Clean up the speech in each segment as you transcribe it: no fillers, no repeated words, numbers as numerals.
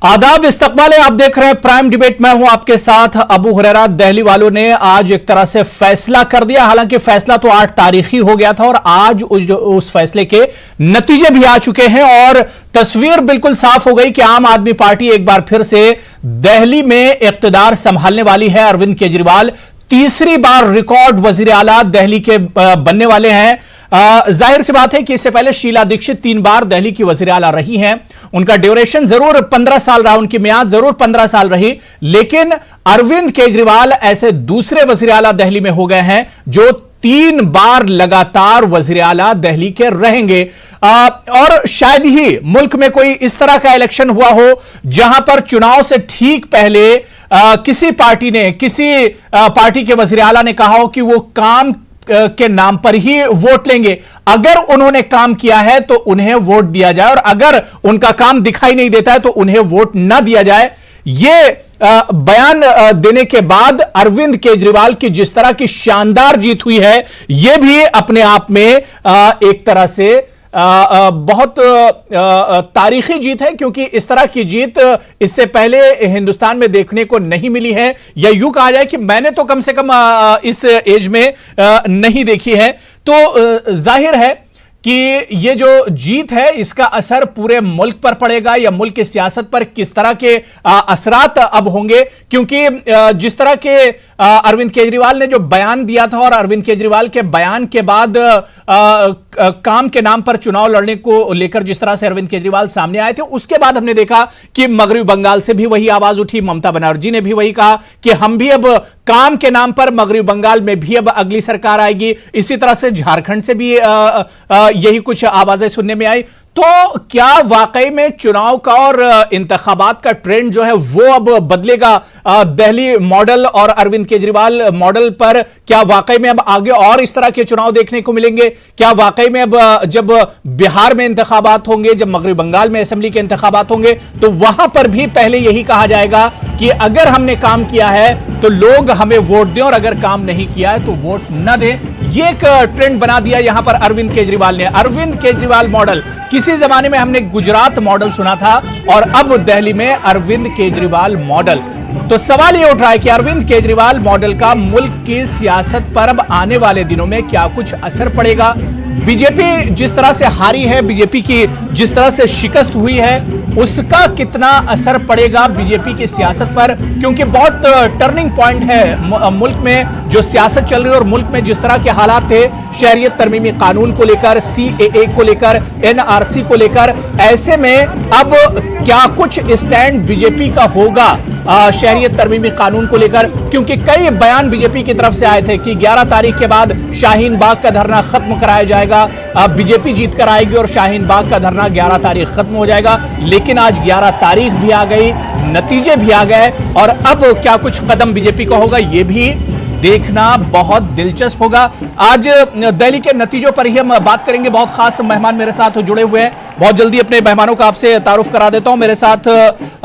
आदाब, इस्तकबाल है। आप देख रहे हैं प्राइम डिबेट। मैं हूं आपके साथ अबू हुरैरा। दिल्ली वालों ने आज एक तरह से फैसला कर दिया। हालांकि फैसला तो 8 तारीखी हो गया था और आज उस फैसले के नतीजे भी आ चुके हैं और तस्वीर बिल्कुल साफ हो गई कि आम आदमी पार्टी एक बार फिर से दिल्ली में इक्तदार संभालने वाली है। अरविंद केजरीवाल तीसरी बार रिकॉर्ड वजीर आला दिल्ली के बनने वाले हैं। जाहिर सी बात है कि इससे पहले शीला दीक्षित 3 बार दिल्ली की वजीर आला रही हैं। उनका ड्यूरेशन जरूर 15 साल रहा, उनकी मियाद जरूर 15 साल रही, लेकिन अरविंद केजरीवाल ऐसे दूसरे वजीर आला दिल्ली में हो गए हैं जो 3 बार लगातार वजीर आला दिल्ली के रहेंगे। और शायद ही मुल्क में कोई इस तरह का इलेक्शन हुआ हो जहां पर चुनाव से ठीक पहले किसी पार्टी ने, किसी पार्टी के वजीर आला ने कहा हो कि वो काम के नाम पर ही वोट लेंगे। अगर उन्होंने काम किया है तो उन्हें वोट दिया जाए और अगर उनका काम दिखाई नहीं देता है तो उन्हें वोट ना दिया जाए। यह बयान देने के बाद अरविंद केजरीवाल की जिस तरह की शानदार जीत हुई है, यह भी अपने आप में एक तरह से बहुत तारीखी जीत है, क्योंकि इस तरह की जीत इससे पहले हिंदुस्तान में देखने को नहीं मिली है, या यूं कहा जाए कि मैंने तो कम से कम इस एज में नहीं देखी है। तो जाहिर है कि ये जो जीत है इसका असर पूरे मुल्क पर पड़ेगा या मुल्क की सियासत पर किस तरह के असरात अब होंगे, क्योंकि जिस तरह के अरविंद केजरीवाल ने जो बयान दिया था और अरविंद केजरीवाल के बयान के बाद काम के नाम पर चुनाव लड़ने को लेकर जिस तरह से अरविंद केजरीवाल सामने आए थे, उसके बाद हमने देखा कि मगरबी बंगाल से भी वही आवाज उठी। ममता बनर्जी ने भी वही कहा कि हम भी अब काम के नाम पर मगरबी बंगाल में भी अब अगली सरकार आएगी। इसी तरह से झारखंड से भी यही कुछ आवाजें सुनने में आई। तो क्या वाकई में चुनाव का और इंतखाबात का ट्रेंड जो है वो अब बदलेगा दिल्ली मॉडल और अरविंद केजरीवाल मॉडल पर? क्या वाकई में अब आगे और इस तरह के चुनाव देखने को मिलेंगे? क्या वाकई में अब जब बिहार में इंतखाबात होंगे, जब मगरबी बंगाल में असेंबली के इंतखाबात होंगे, तो वहां पर भी पहले यही कहा जाएगा कि अगर हमने काम किया है तो लोग हमें वोट दें और अगर काम नहीं किया है तो वोट न दें? ये एक ट्रेंड बना दिया यहां पर अरविंद केजरीवाल ने। अरविंद केजरीवाल मॉडल, किसी जमाने में हमने गुजरात मॉडल सुना था और अब दिल्ली में अरविंद केजरीवाल मॉडल। तो सवाल यह उठ रहा है कि अरविंद केजरीवाल मॉडल का मुल्क की सियासत पर अब आने वाले दिनों में क्या कुछ असर पड़ेगा? बीजेपी जिस तरह से हारी है, बीजेपी की जिस तरह से शिकस्त हुई है, उसका कितना असर पड़ेगा बीजेपी की सियासत पर? क्योंकि बहुत टर्निंग पॉइंट है मुल्क में जो सियासत चल रही है और मुल्क में जिस तरह के हालात थे शहरियत तरमीमी कानून को लेकर, CAA को लेकर, NRC को लेकर, ऐसे में अब क्या कुछ स्टैंड बीजेपी का होगा शहरियत तरमीमी कानून को लेकर? क्योंकि कई बयान बीजेपी की तरफ से आए थे कि 11 तारीख के बाद शाहीन बाग का धरना खत्म कराया जाएगा, बीजेपी जीत कर आएगी और शाहीन बाग का धरना 11 तारीख खत्म हो जाएगा। लेकिन आज 11 तारीख भी आ गई, नतीजे भी आ गए और अब क्या कुछ कदम बीजेपी का होगा यह भी देखना बहुत दिलचस्प होगा। आज दिल्ली के नतीजों पर ही हम बात करेंगे। बहुत खास मेहमान मेरे साथ जुड़े हुए हैं। बहुत जल्दी अपने मेहमानों का आपसे तारुफ करा देता हूं। मेरे साथ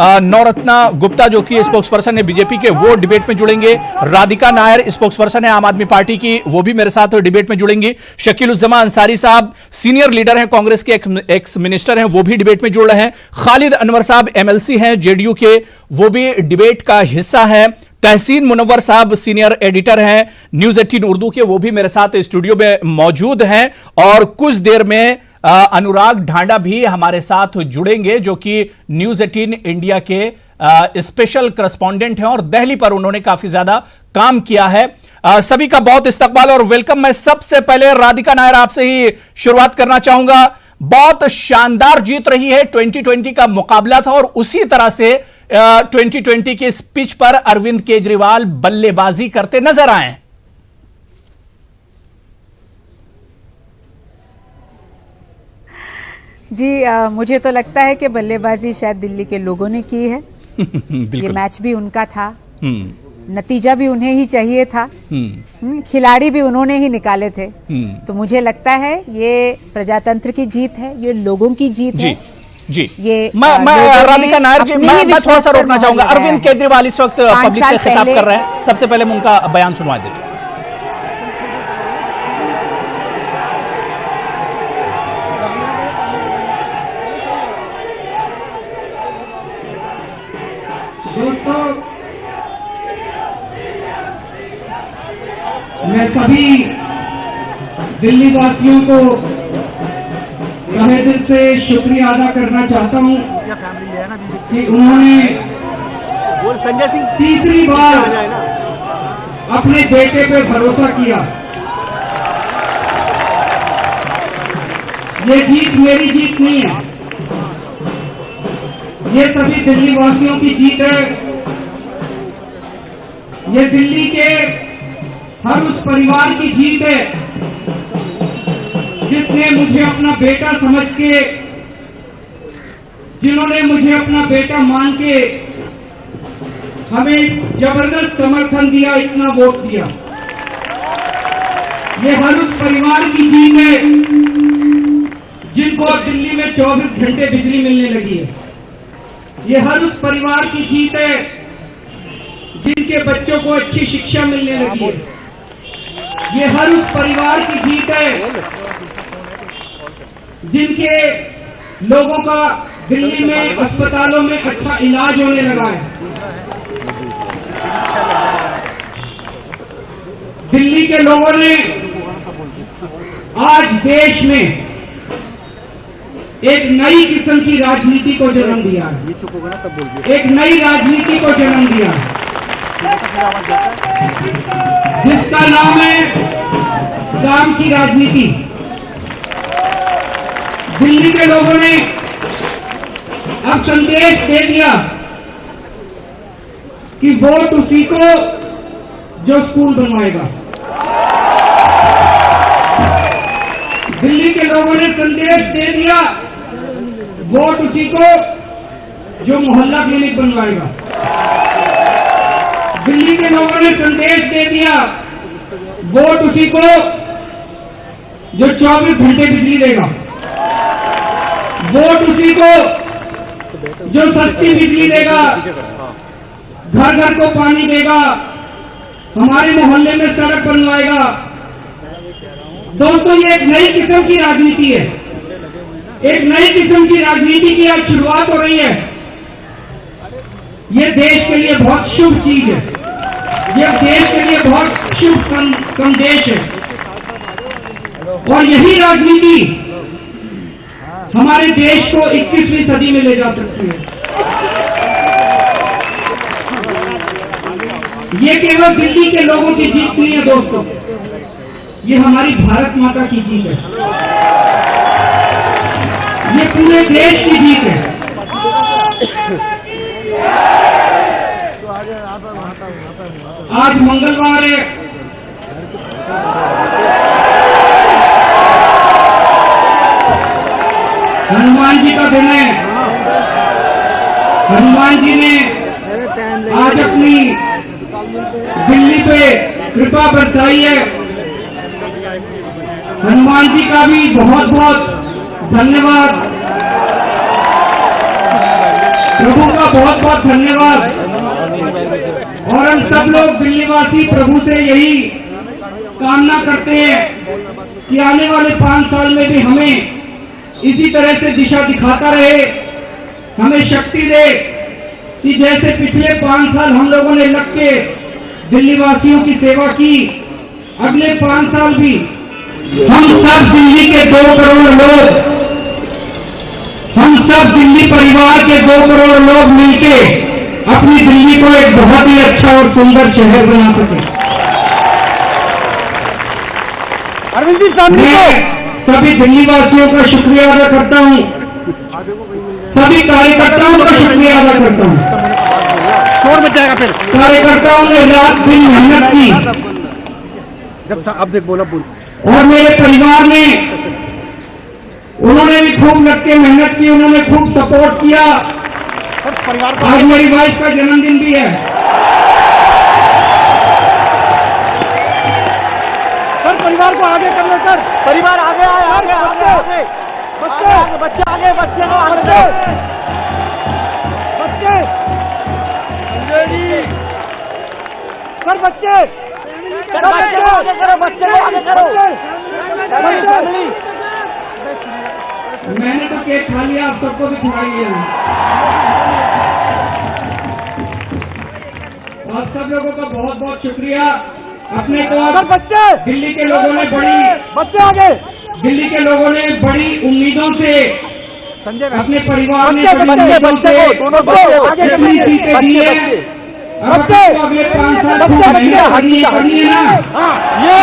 नवरत्ना गुप्ता जो कि स्पोक्स पर्सन है बीजेपी के, वो डिबेट में जुड़ेंगे। राधिका नायर स्पोक्स पर्सन है आम आदमी पार्टी की, वो भी मेरे साथ डिबेट में जुड़ेंगी। शकीलुज्जमा अंसारी साहब सीनियर लीडर हैं, कांग्रेस के एक्स मिनिस्टर हैं, वो भी डिबेट में जुड़ रहे हैं। खालिद अनवर साहब MLC हैं JDU के, वो भी डिबेट का हिस्सा है। तहसीन मुनव्वर साहब सीनियर एडिटर हैं न्यूज 18 उर्दू के, वो भी मेरे साथ स्टूडियो में मौजूद हैं। और कुछ देर में अनुराग ढांडा भी हमारे साथ जुड़ेंगे जो कि न्यूज 18 इंडिया के स्पेशल करस्पॉन्डेंट हैं और दिल्ली पर उन्होंने काफी ज्यादा काम किया है। सभी का बहुत इस्तकबाल और वेलकम। मैं सबसे पहले राधिका नायर आपसे ही शुरुआत करना चाहूंगा। बहुत शानदार जीत रही है, 2020 का मुकाबला था और उसी तरह से 2020 के स्पीच पर अरविंद केजरीवाल बल्लेबाजी करते नजर आए। जी मुझे तो लगता है कि बल्लेबाजी शायद दिल्ली के लोगों ने की है। ये मैच भी उनका था, नतीजा भी उन्हें ही चाहिए था, खिलाड़ी भी उन्होंने ही निकाले थे। तो मुझे लगता है ये प्रजातंत्र की जीत है, ये लोगों की जीत है। जी, ये मैं राधिका नायर जी, मैं थोड़ा सा रोकना चाहूंगा। अरविंद केजरीवाल इस वक्त पब्लिक से खिताब कर रहे हैं, सबसे पहले मैं उनका बयान सुनवा देते हैं। मैं सभी दिल्ली वासियों को तहे दिल से शुक्रिया अदा करना चाहता हूं कि उन्होंने तीसरी बार अपने बेटे पे भरोसा किया। ये जीत मेरी जीत नहीं है, ये सभी दिल्ली वासियों की जीत है। ये दिल्ली के हर उस परिवार की जीत है जिसने मुझे अपना बेटा समझ के, जिन्होंने मुझे अपना बेटा मान के हमें जबरदस्त समर्थन दिया, इतना वोट दिया। ये हर उस परिवार की जीत है जिनको दिल्ली में 24 घंटे बिजली मिलने लगी है। ये हर उस परिवार की जीत है जिनके बच्चों को अच्छी शिक्षा मिलने लगी है। ये हर उस परिवार की जीत है जिनके लोगों का दिल्ली में अस्पतालों में अच्छा इलाज होने लगा है। दिल्ली के लोगों ने आज देश में एक नई किस्म की राजनीति को जन्म दिया है, एक नई राजनीति को जन्म दिया है जिसका नाम है काम की राजनीति। दिल्ली के लोगों ने अब संदेश दे दिया कि वोट उसी को जो स्कूल बनवाएगा। दिल्ली के लोगों ने संदेश दे दिया वोट उसी को जो मोहल्ला क्लिनिक बनवाएगा। दिल्ली के लोगों ने संदेश दे दिया वोट उसी को जो 24 घंटे बिजली देगा। वोट उसी को जो सस्ती बिजली देगा, घर घर को पानी देगा, हमारे मोहल्ले में सड़क बनवाएगा। दोस्तों, ये एक नई किस्म की राजनीति है, एक नई किस्म की राजनीति की आज शुरुआत हो रही है। ये देश के लिए बहुत शुभ चीज है, ये देश के लिए बहुत शुभ संदेश है और यही राजनीति हमारे देश को 21वीं सदी में ले जा सकती है। ये केवल दिल्ली के लोगों की जीत नहीं है दोस्तों, ये हमारी भारत माता की जीत है, ये पूरे देश की जीत है। आज मंगलवार है, हनुमान जी का दिन है। हनुमान जी ने आज अपनी दिल्ली पे कृपा बरसाई है। हनुमान जी का भी बहुत बहुत धन्यवाद, प्रभु का बहुत बहुत धन्यवाद। और हम सब लोग दिल्लीवासी प्रभु से यही कामना करते हैं कि आने वाले 5 साल में भी हमें इसी तरह से दिशा दिखाता रहे, हमें शक्ति दे कि जैसे पिछले 5 साल हम लोगों ने लग के दिल्ली वासियों की सेवा की, अगले 5 साल भी हम सब दिल्ली के 2 करोड़ लोग, हम सब दिल्ली परिवार के 2 करोड़ लोग मिलके अपनी दिल्ली को एक बहुत ही अच्छा और सुंदर शहर बना सके। अरविंद जी, मैं सभी दिल्ली वासियों का शुक्रिया अदा करता हूं, सभी कार्यकर्ताओं का शुक्रिया अदा करता हूं। शोर मच जाएगा फिर। कार्यकर्ताओं ने रात दिन मेहनत की, जब अब देख बोला बोल, और मेरे परिवार ने, उन्होंने भी खूब लग के मेहनत की, उन्होंने खूब सपोर्ट किया। आज मेरी वाइफ का जन्मदिन भी है। सर, परिवार को आगे कर लो सर, परिवार आगे आए, आगे आगे बच्चे बच्चे आगे, बच्चे आगे, बच्चे सर, बच्चे आगे करो, बच्चे आगे करो। मैंने तो केक खा लिया, आप सबको भी खिलाइए। आप सब लोगों का बहुत बहुत शुक्रिया। अपने को बच्चे दिल्ली के लोगों ने बच्चे आगे दिल्ली के लोगों ने बड़ी उम्मीदों से संजय अपने परिवार ने बच्चे सीटें दी है। अब अगले 5 साल करनी है ना, ये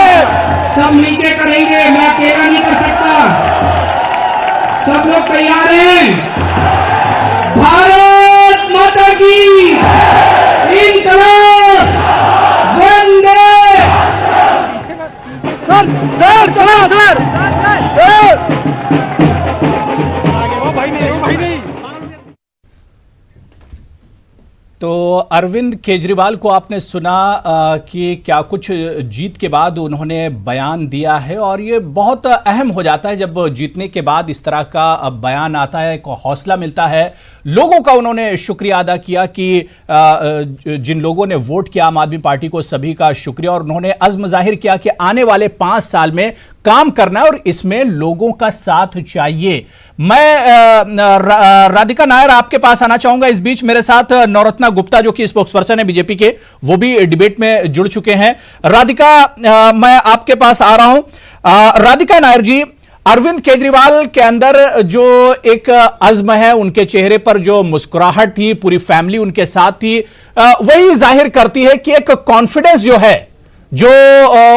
सब मिलके करेंगे, मैं अकेला नहीं कर सकता। सब लोग तैयार हैं? भारत माता की इनकलाब वंदे। सर भाई नहीं तो अरविंद केजरीवाल को आपने सुना कि क्या कुछ जीत के बाद उन्होंने बयान दिया है, और ये बहुत अहम हो जाता है जब जीतने के बाद इस तरह का बयान आता है, को हौसला मिलता है। लोगों का उन्होंने शुक्रिया अदा किया कि जिन लोगों ने वोट किया आम आदमी पार्टी को, सभी का शुक्रिया, और उन्होंने अज़्म जाहिर किया कि आने वाले 5 साल में काम करना है और इसमें लोगों का साथ चाहिए। मैं राधिका नायर आपके पास आना चाहूंगा। इस बीच मेरे साथ नवरत्ना गुप्ता जो कि स्पोक्स पर्सन है बीजेपी के, वो भी डिबेट में जुड़ चुके हैं। राधिका, मैं आपके पास आ रहा हूं। राधिका नायर जी, अरविंद केजरीवाल के अंदर जो एक अज़्म है, उनके चेहरे पर जो मुस्कुराहट थी, पूरी फैमिली उनके साथ थी, वही जाहिर करती है कि एक कॉन्फिडेंस जो है, जो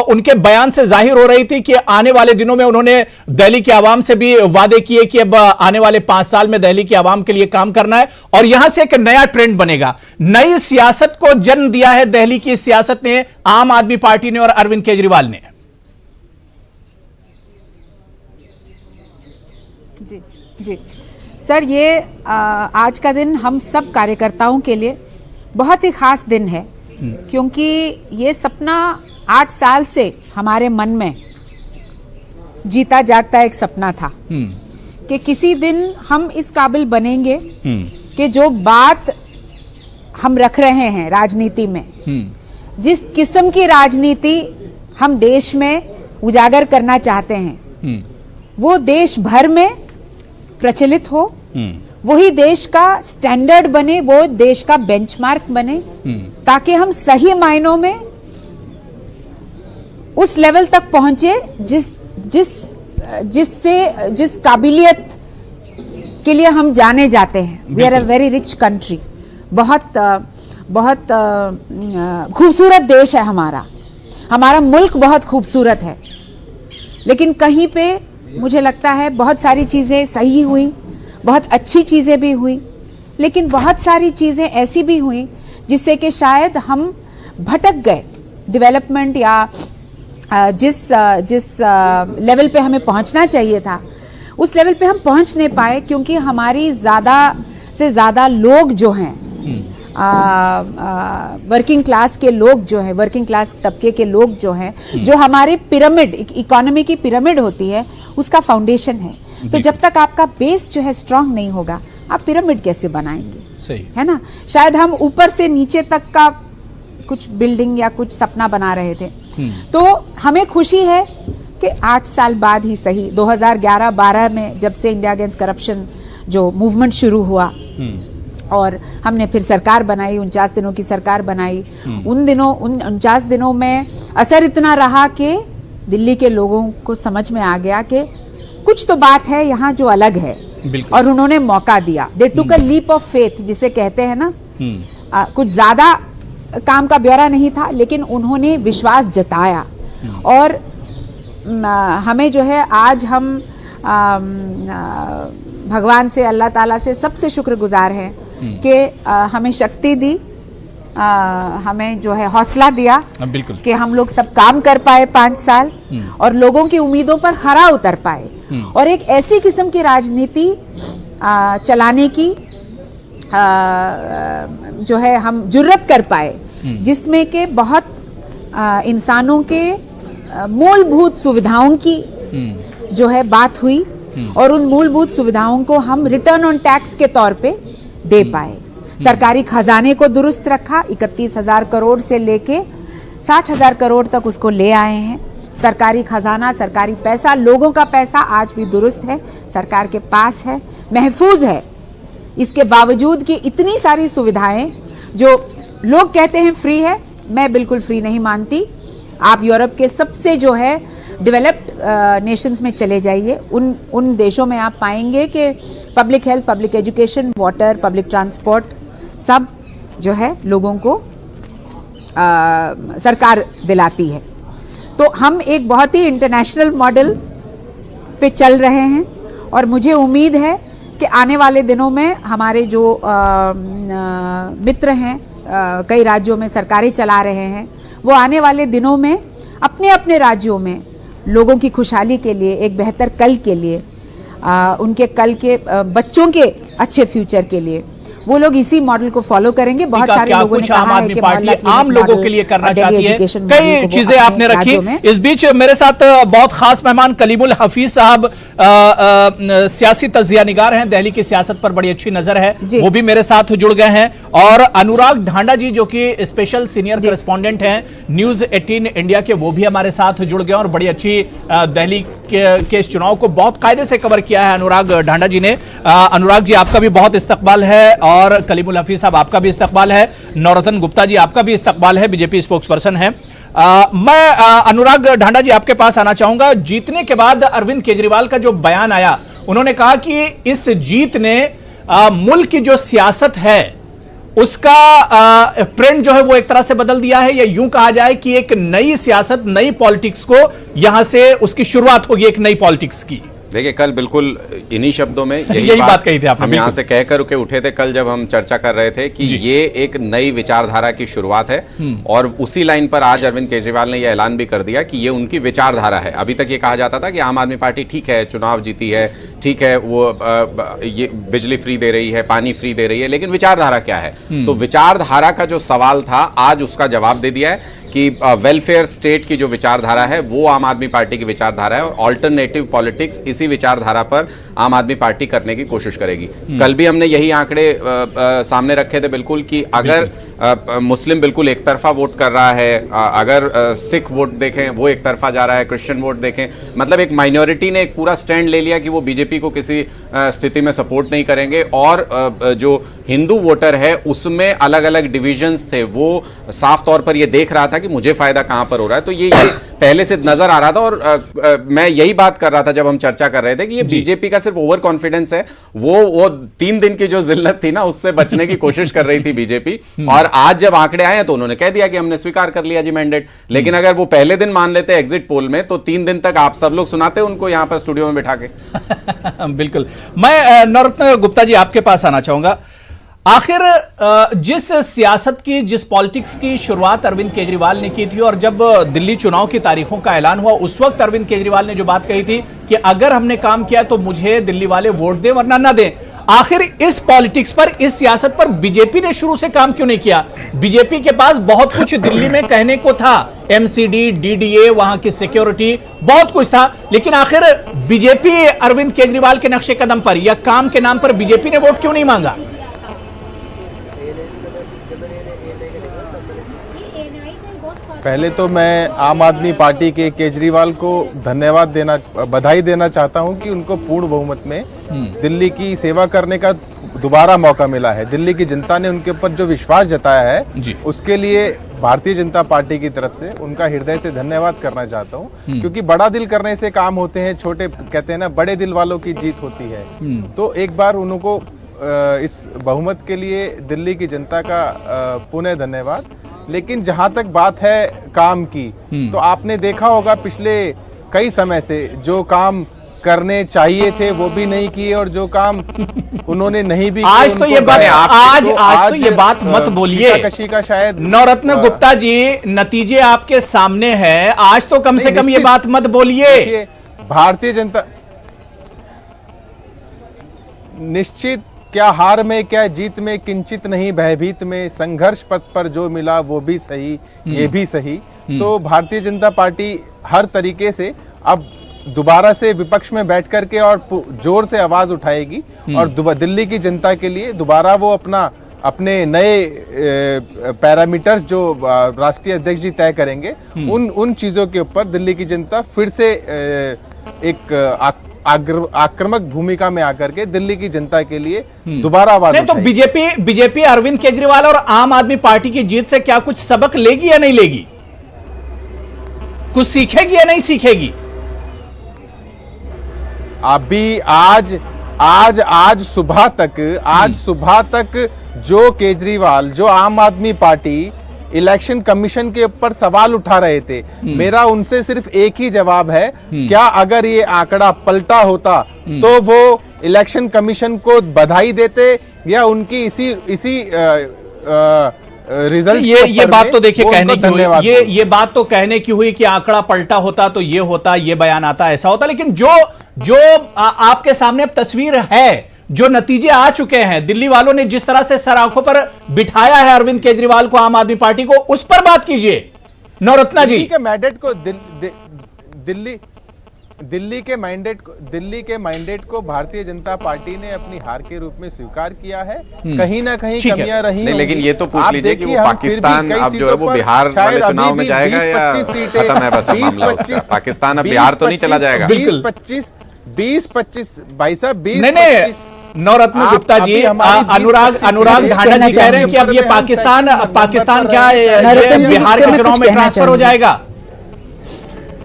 उनके बयान से जाहिर हो रही थी कि आने वाले दिनों में उन्होंने दिल्ली की आवाम से भी वादे किए कि अब आने वाले 5 साल में दिल्ली की आवाम के लिए काम करना है और यहां से एक नया ट्रेंड बनेगा। नई सियासत को जन्म दिया है दिल्ली की सियासत ने, आम आदमी पार्टी ने और अरविंद केजरीवाल ने। जी सर, ये आज का दिन हम सब कार्यकर्ताओं के लिए बहुत ही खास दिन है, क्योंकि ये सपना 8 साल से हमारे मन में जीता जागता एक सपना था कि किसी दिन हम इस काबिल बनेंगे कि जो बात हम रख रहे हैं राजनीति में, जिस किस्म की राजनीति हम देश में उजागर करना चाहते हैं, वो देश भर में प्रचलित हो, वही देश का स्टैंडर्ड बने, वो देश का बेंचमार्क बने, ताकि हम सही मायनों में उस लेवल तक पहुंचे जिस काबिलियत के लिए हम जाने जाते हैं। We are a very rich country, बहुत खूबसूरत देश है हमारा मुल्क बहुत खूबसूरत है। लेकिन कहीं पे मुझे लगता है बहुत सारी चीजें सही हुई, बहुत अच्छी चीजें भी हुई, लेकिन बहुत सारी चीजें ऐसी भी हुई जिससे कि शायद हम भटक गए डेवलपमेंट या जिस लेवल पे हमें पहुंचना चाहिए था उस लेवल पे हम पहुंच नहीं पाए, क्योंकि हमारी ज़्यादा से ज़्यादा लोग जो हैं, वर्किंग क्लास के लोग जो हैं, वर्किंग क्लास तबके के लोग जो हैं, जो हमारे पिरामिड, इकोनॉमी की पिरामिड होती है, उसका फाउंडेशन है। तो जब तक आपका बेस जो है स्ट्रांग नहीं होगा, आप पिरामिड कैसे बनाएंगे? सही है ना। शायद हम ऊपर से नीचे तक का कुछ बिल्डिंग या कुछ सपना बना रहे थे। तो हमें खुशी है कि 8 साल बाद ही सही, 2011-12 में जब से इंडिया अगेंस्ट करप्शन जो मूवमेंट शुरू हुआ और हमने फिर सरकार बनाई, 49 दिनों की सरकार बनाई, उन 49 दिनों में असर इतना रहा कि दिल्ली के लोगों को समझ में आ गया कि कुछ तो बात है यहाँ जो अलग है, और उन्होंने मौका दिया। दे टुक अ लीप ऑफ फेथ, जिसे कहते हैं ना। कुछ ज्यादा काम का ब्यौरा नहीं था, लेकिन उन्होंने विश्वास जताया। और हमें जो है आज हम भगवान से, अल्लाह ताला से सबसे शुक्रगुजार हैं कि हमें शक्ति दी, हमें जो है हौसला दिया कि हम लोग सब काम कर पाए 5 साल और लोगों की उम्मीदों पर खरा उतर पाए, और एक ऐसी किस्म की राजनीति चलाने की जो है हम जुर्रत कर पाए, जिसमें के बहुत इंसानों के मूलभूत सुविधाओं की जो है बात हुई, और उन मूलभूत सुविधाओं को हम रिटर्न ऑन टैक्स के तौर पे दे पाए। सरकारी खजाने को दुरुस्त रखा, 31,000 करोड़ से लेके 60,000 करोड़ तक उसको ले आए हैं। सरकारी खजाना, सरकारी पैसा, लोगों का पैसा आज भी दुरुस्त है, सरकार के पास है, महफूज है। इसके बावजूद कि इतनी सारी सुविधाएं जो लोग कहते हैं फ्री है, मैं बिल्कुल फ्री नहीं मानती। आप यूरोप के सबसे जो है डेवलप्ड नेशंस में चले जाइए, उन देशों में आप पाएंगे कि public health, public education, water, public transport सब जो है लोगों को सरकार दिलाती है। तो हम एक बहुत ही इंटरनेशनल मॉडल पे चल रहे हैं और मुझे उम्मीद है कि आने वाले दिनों में हमारे जो मित्र हैं, कई राज्यों में सरकारें चला रहे हैं, वो आने वाले दिनों में अपने अपने राज्यों में लोगों की खुशहाली के लिए, एक बेहतर कल के लिए, उनके कल के बच्चों के अच्छे फ्यूचर के लिए वो लोग इसी मॉडल को फॉलो करेंगे। बहुत सारे लोगों ने कहा है कि पार्टी आम लोगों के लिए करना चाहती है, कई चीजें आपने रखी। इस बीच मेरे साथ बहुत खास मेहमान कलीमुल हफीज साहब, सियासी तज्जिया निगार हैं, दिल्ली की सियासत पर बड़ी अच्छी नजर है, वो भी मेरे साथ जुड़ गए हैं, और अनुराग ढांडा जी जो कि स्पेशल सीनियर करेस्पॉन्डेंट हैं न्यूज 18 इंडिया के, वो भी हमारे साथ जुड़ गए और बड़ी अच्छी दिल्ली के इस चुनाव को बहुत कायदे से कवर किया है अनुराग ढांडा जी ने। अनुराग जी आपका भी बहुत इस्तकबाल है और कलीमुल हफीज साहब आपका भी इस्तकबाल है, नौरतन गुप्ता जी आपका भी इस्तकबाल है, बीजेपी स्पोक्स पर्सन है। मैं अनुराग ढांडा जी आपके पास आना चाहूंगा। जीतने के बाद अरविंद केजरीवाल का जो बयान आया, उन्होंने कहा कि इस जीत ने मुल्क की जो सियासत है उसका ट्रेंड जो है वो एक तरह से बदल दिया है, या यूं कहा जाए कि एक नई सियासत, नई पॉलिटिक्स को यहां से उसकी शुरुआत होगी, एक नई पॉलिटिक्स की। देखिए, कल बिल्कुल इन्हीं शब्दों में यही बात कही थी आपने। हम यहाँ से कह करके उठे थे कल जब हम चर्चा कर रहे थे कि ये एक नई विचारधारा की शुरुआत है, और उसी लाइन पर आज अरविंद केजरीवाल ने यह ऐलान भी कर दिया कि ये उनकी विचारधारा है। अभी तक ये कहा जाता था कि आम आदमी पार्टी ठीक है, चुनाव जीती है, ठीक है, वो ये बिजली फ्री दे रही है, पानी फ्री दे रही है, लेकिन विचारधारा क्या है? तो विचारधारा का जो सवाल था आज उसका जवाब दे दिया है कि वेलफेयर स्टेट की जो विचारधारा है वो आम आदमी पार्टी की विचारधारा है, और ऑल्टरनेटिव पॉलिटिक्स इसी विचारधारा पर आम आदमी पार्टी करने की कोशिश करेगी। कल भी हमने यही आंकड़े सामने रखे थे बिल्कुल कि अगर मुस्लिम बिल्कुल एक तरफा वोट कर रहा है, अगर सिख वोट देखें वो एक तरफा जा रहा है, क्रिश्चियन वोट देखें, मतलब एक माइनॉरिटी ने एक पूरा स्टैंड ले लिया कि वो बीजेपी को किसी स्थिति में सपोर्ट नहीं करेंगे, और जो हिंदू वोटर है उसमें अलग अलग डिविजन्स थे, वो साफ तौर पर ये देख रहा था कि मुझे फायदा कहां पर हो रहा है। तो ये पहले से नजर आ रहा था, और मैं यही बात कर रहा था जब हम चर्चा कर रहे थे कि ये बीजेपी का सिर्फ ओवर कॉन्फिडेंस है, वो 3 दिन की जो जिल्लत थी ना उससे बचने की कोशिश कर रही थी बीजेपी, और आज जब आंकड़े आए तो उन्होंने कह दिया कि हमने स्वीकार कर लिया जी मैंडेट। लेकिन अगर वो पहले दिन मान लेते एग्जिट पोल में तो 3 दिन तक आप सब लोग सुनाते उनको यहां पर स्टूडियो में बिठा के। बिल्कुल। मैं नौरत्न गुप्ता जी आपके पास आना चाहूंगा। आखिर जिस सियासत की, जिस पॉलिटिक्स की शुरुआत अरविंद केजरीवाल ने की थी, और जब दिल्ली चुनाव की तारीखों का ऐलान हुआ उस वक्त अरविंद केजरीवाल ने जो बात कही थी कि अगर हमने काम किया तो मुझे दिल्ली वाले वोट दें वरना ना दें, आखिर इस पॉलिटिक्स पर, इस सियासत पर बीजेपी ने शुरू से काम क्यों नहीं किया? बीजेपी के पास बहुत कुछ दिल्ली में कहने को था, एमसीडी, डीडीए, वहां की सिक्योरिटी, बहुत कुछ था, लेकिन आखिर बीजेपी अरविंद केजरीवाल के नक्शे कदम पर या काम के नाम पर बीजेपी ने वोट क्यों नहीं मांगा? पहले तो मैं आम आदमी पार्टी के केजरीवाल को धन्यवाद देना, बधाई देना चाहता हूं कि उनको पूर्ण बहुमत में दिल्ली की सेवा करने का दोबारा मौका मिला है। दिल्ली की जनता ने उनके ऊपर जो विश्वास जताया है उसके लिए भारतीय जनता पार्टी की तरफ से उनका हृदय से धन्यवाद करना चाहता हूं, क्योंकि बड़ा दिल करने से काम होते हैं, छोटे कहते हैं ना, बड़े दिल वालों की जीत होती है। तो एक बार उनको इस बहुमत के लिए दिल्ली की जनता का पुनः धन्यवाद। लेकिन जहां तक बात है काम की, तो आपने देखा होगा पिछले कई समय से जो काम करने चाहिए थे वो भी नहीं किए, और जो काम उन्होंने नहीं भी किए, आज तो ये बात आज तो ये बात मत बोलिए कशी का शायद नौरत्न गुप्ता जी, नतीजे आपके सामने हैं, आज तो कम से कम ये बात मत बोलिए। भारतीय जनता निश्चित, क्या हार में क्या जीत में किंचित नहीं भयभीत में, संघर्ष पथ पर जो मिला वो भी सही, ये भी सही। तो भारतीय जनता पार्टी हर तरीके से अब दोबारा से विपक्ष में बैठ करके और जोर से आवाज उठाएगी, और दिल्ली की जनता के लिए दोबारा वो अपने नए पैरामीटर्स जो राष्ट्रीय अध्यक्ष जी तय करेंगे, उन चीजों के ऊपर दिल्ली की जनता फिर से एक आक्रामक भूमिका में आकर के दिल्ली की जनता के लिए दोबारा आवाज नहीं। तो बीजेपी अरविंद केजरीवाल और आम आदमी पार्टी की जीत से क्या कुछ सबक लेगी या नहीं लेगी? कुछ सीखेगी या नहीं सीखेगी? अभी आज सुबह तक जो केजरीवाल, जो आम आदमी पार्टी इलेक्शन कमीशन के ऊपर सवाल उठा रहे थे, मेरा उनसे सिर्फ एक ही जवाब है, क्या अगर ये आंकड़ा पलटा होता तो वो इलेक्शन कमीशन को बधाई देते या उनकी इसी रिजल्ट? ये बात तो देखिए कहने की हुई, ये बात तो कहने की हुई कि आंकड़ा पलटा होता तो ये होता, ये बयान आता, ऐसा होता। लेकिन जो आपके सामने अब तस्वीर है, जो नतीजे आ चुके हैं, दिल्ली वालों ने जिस तरह से सर आंखों पर बिठाया है अरविंद केजरीवाल को, आम आदमी पार्टी को, उस पर बात कीजिए नवरत्ना जी। दिल्ली के मैंडेट को भारतीय जनता पार्टी ने अपनी हार के रूप में स्वीकार किया है। कहीं ना कहीं कमियां रही नहीं, लेकिन ये तो पूछ लीजिए कि वो पाकिस्तान अब जो है वो बिहार वाले चुनाव में जाएगा या खत्म है बस मामला उसका? पाकिस्तान अब बिहार तो नहीं चला जाएगा। 20-25 भाई साहब, 20 नहीं, नवरत्न गुप्ता जी, अनुराग ढांडा जी कह रहे हैं कि अब ये पाकिस्तान क्या बिहार के चुनाव में ट्रांसफर हो जाएगा?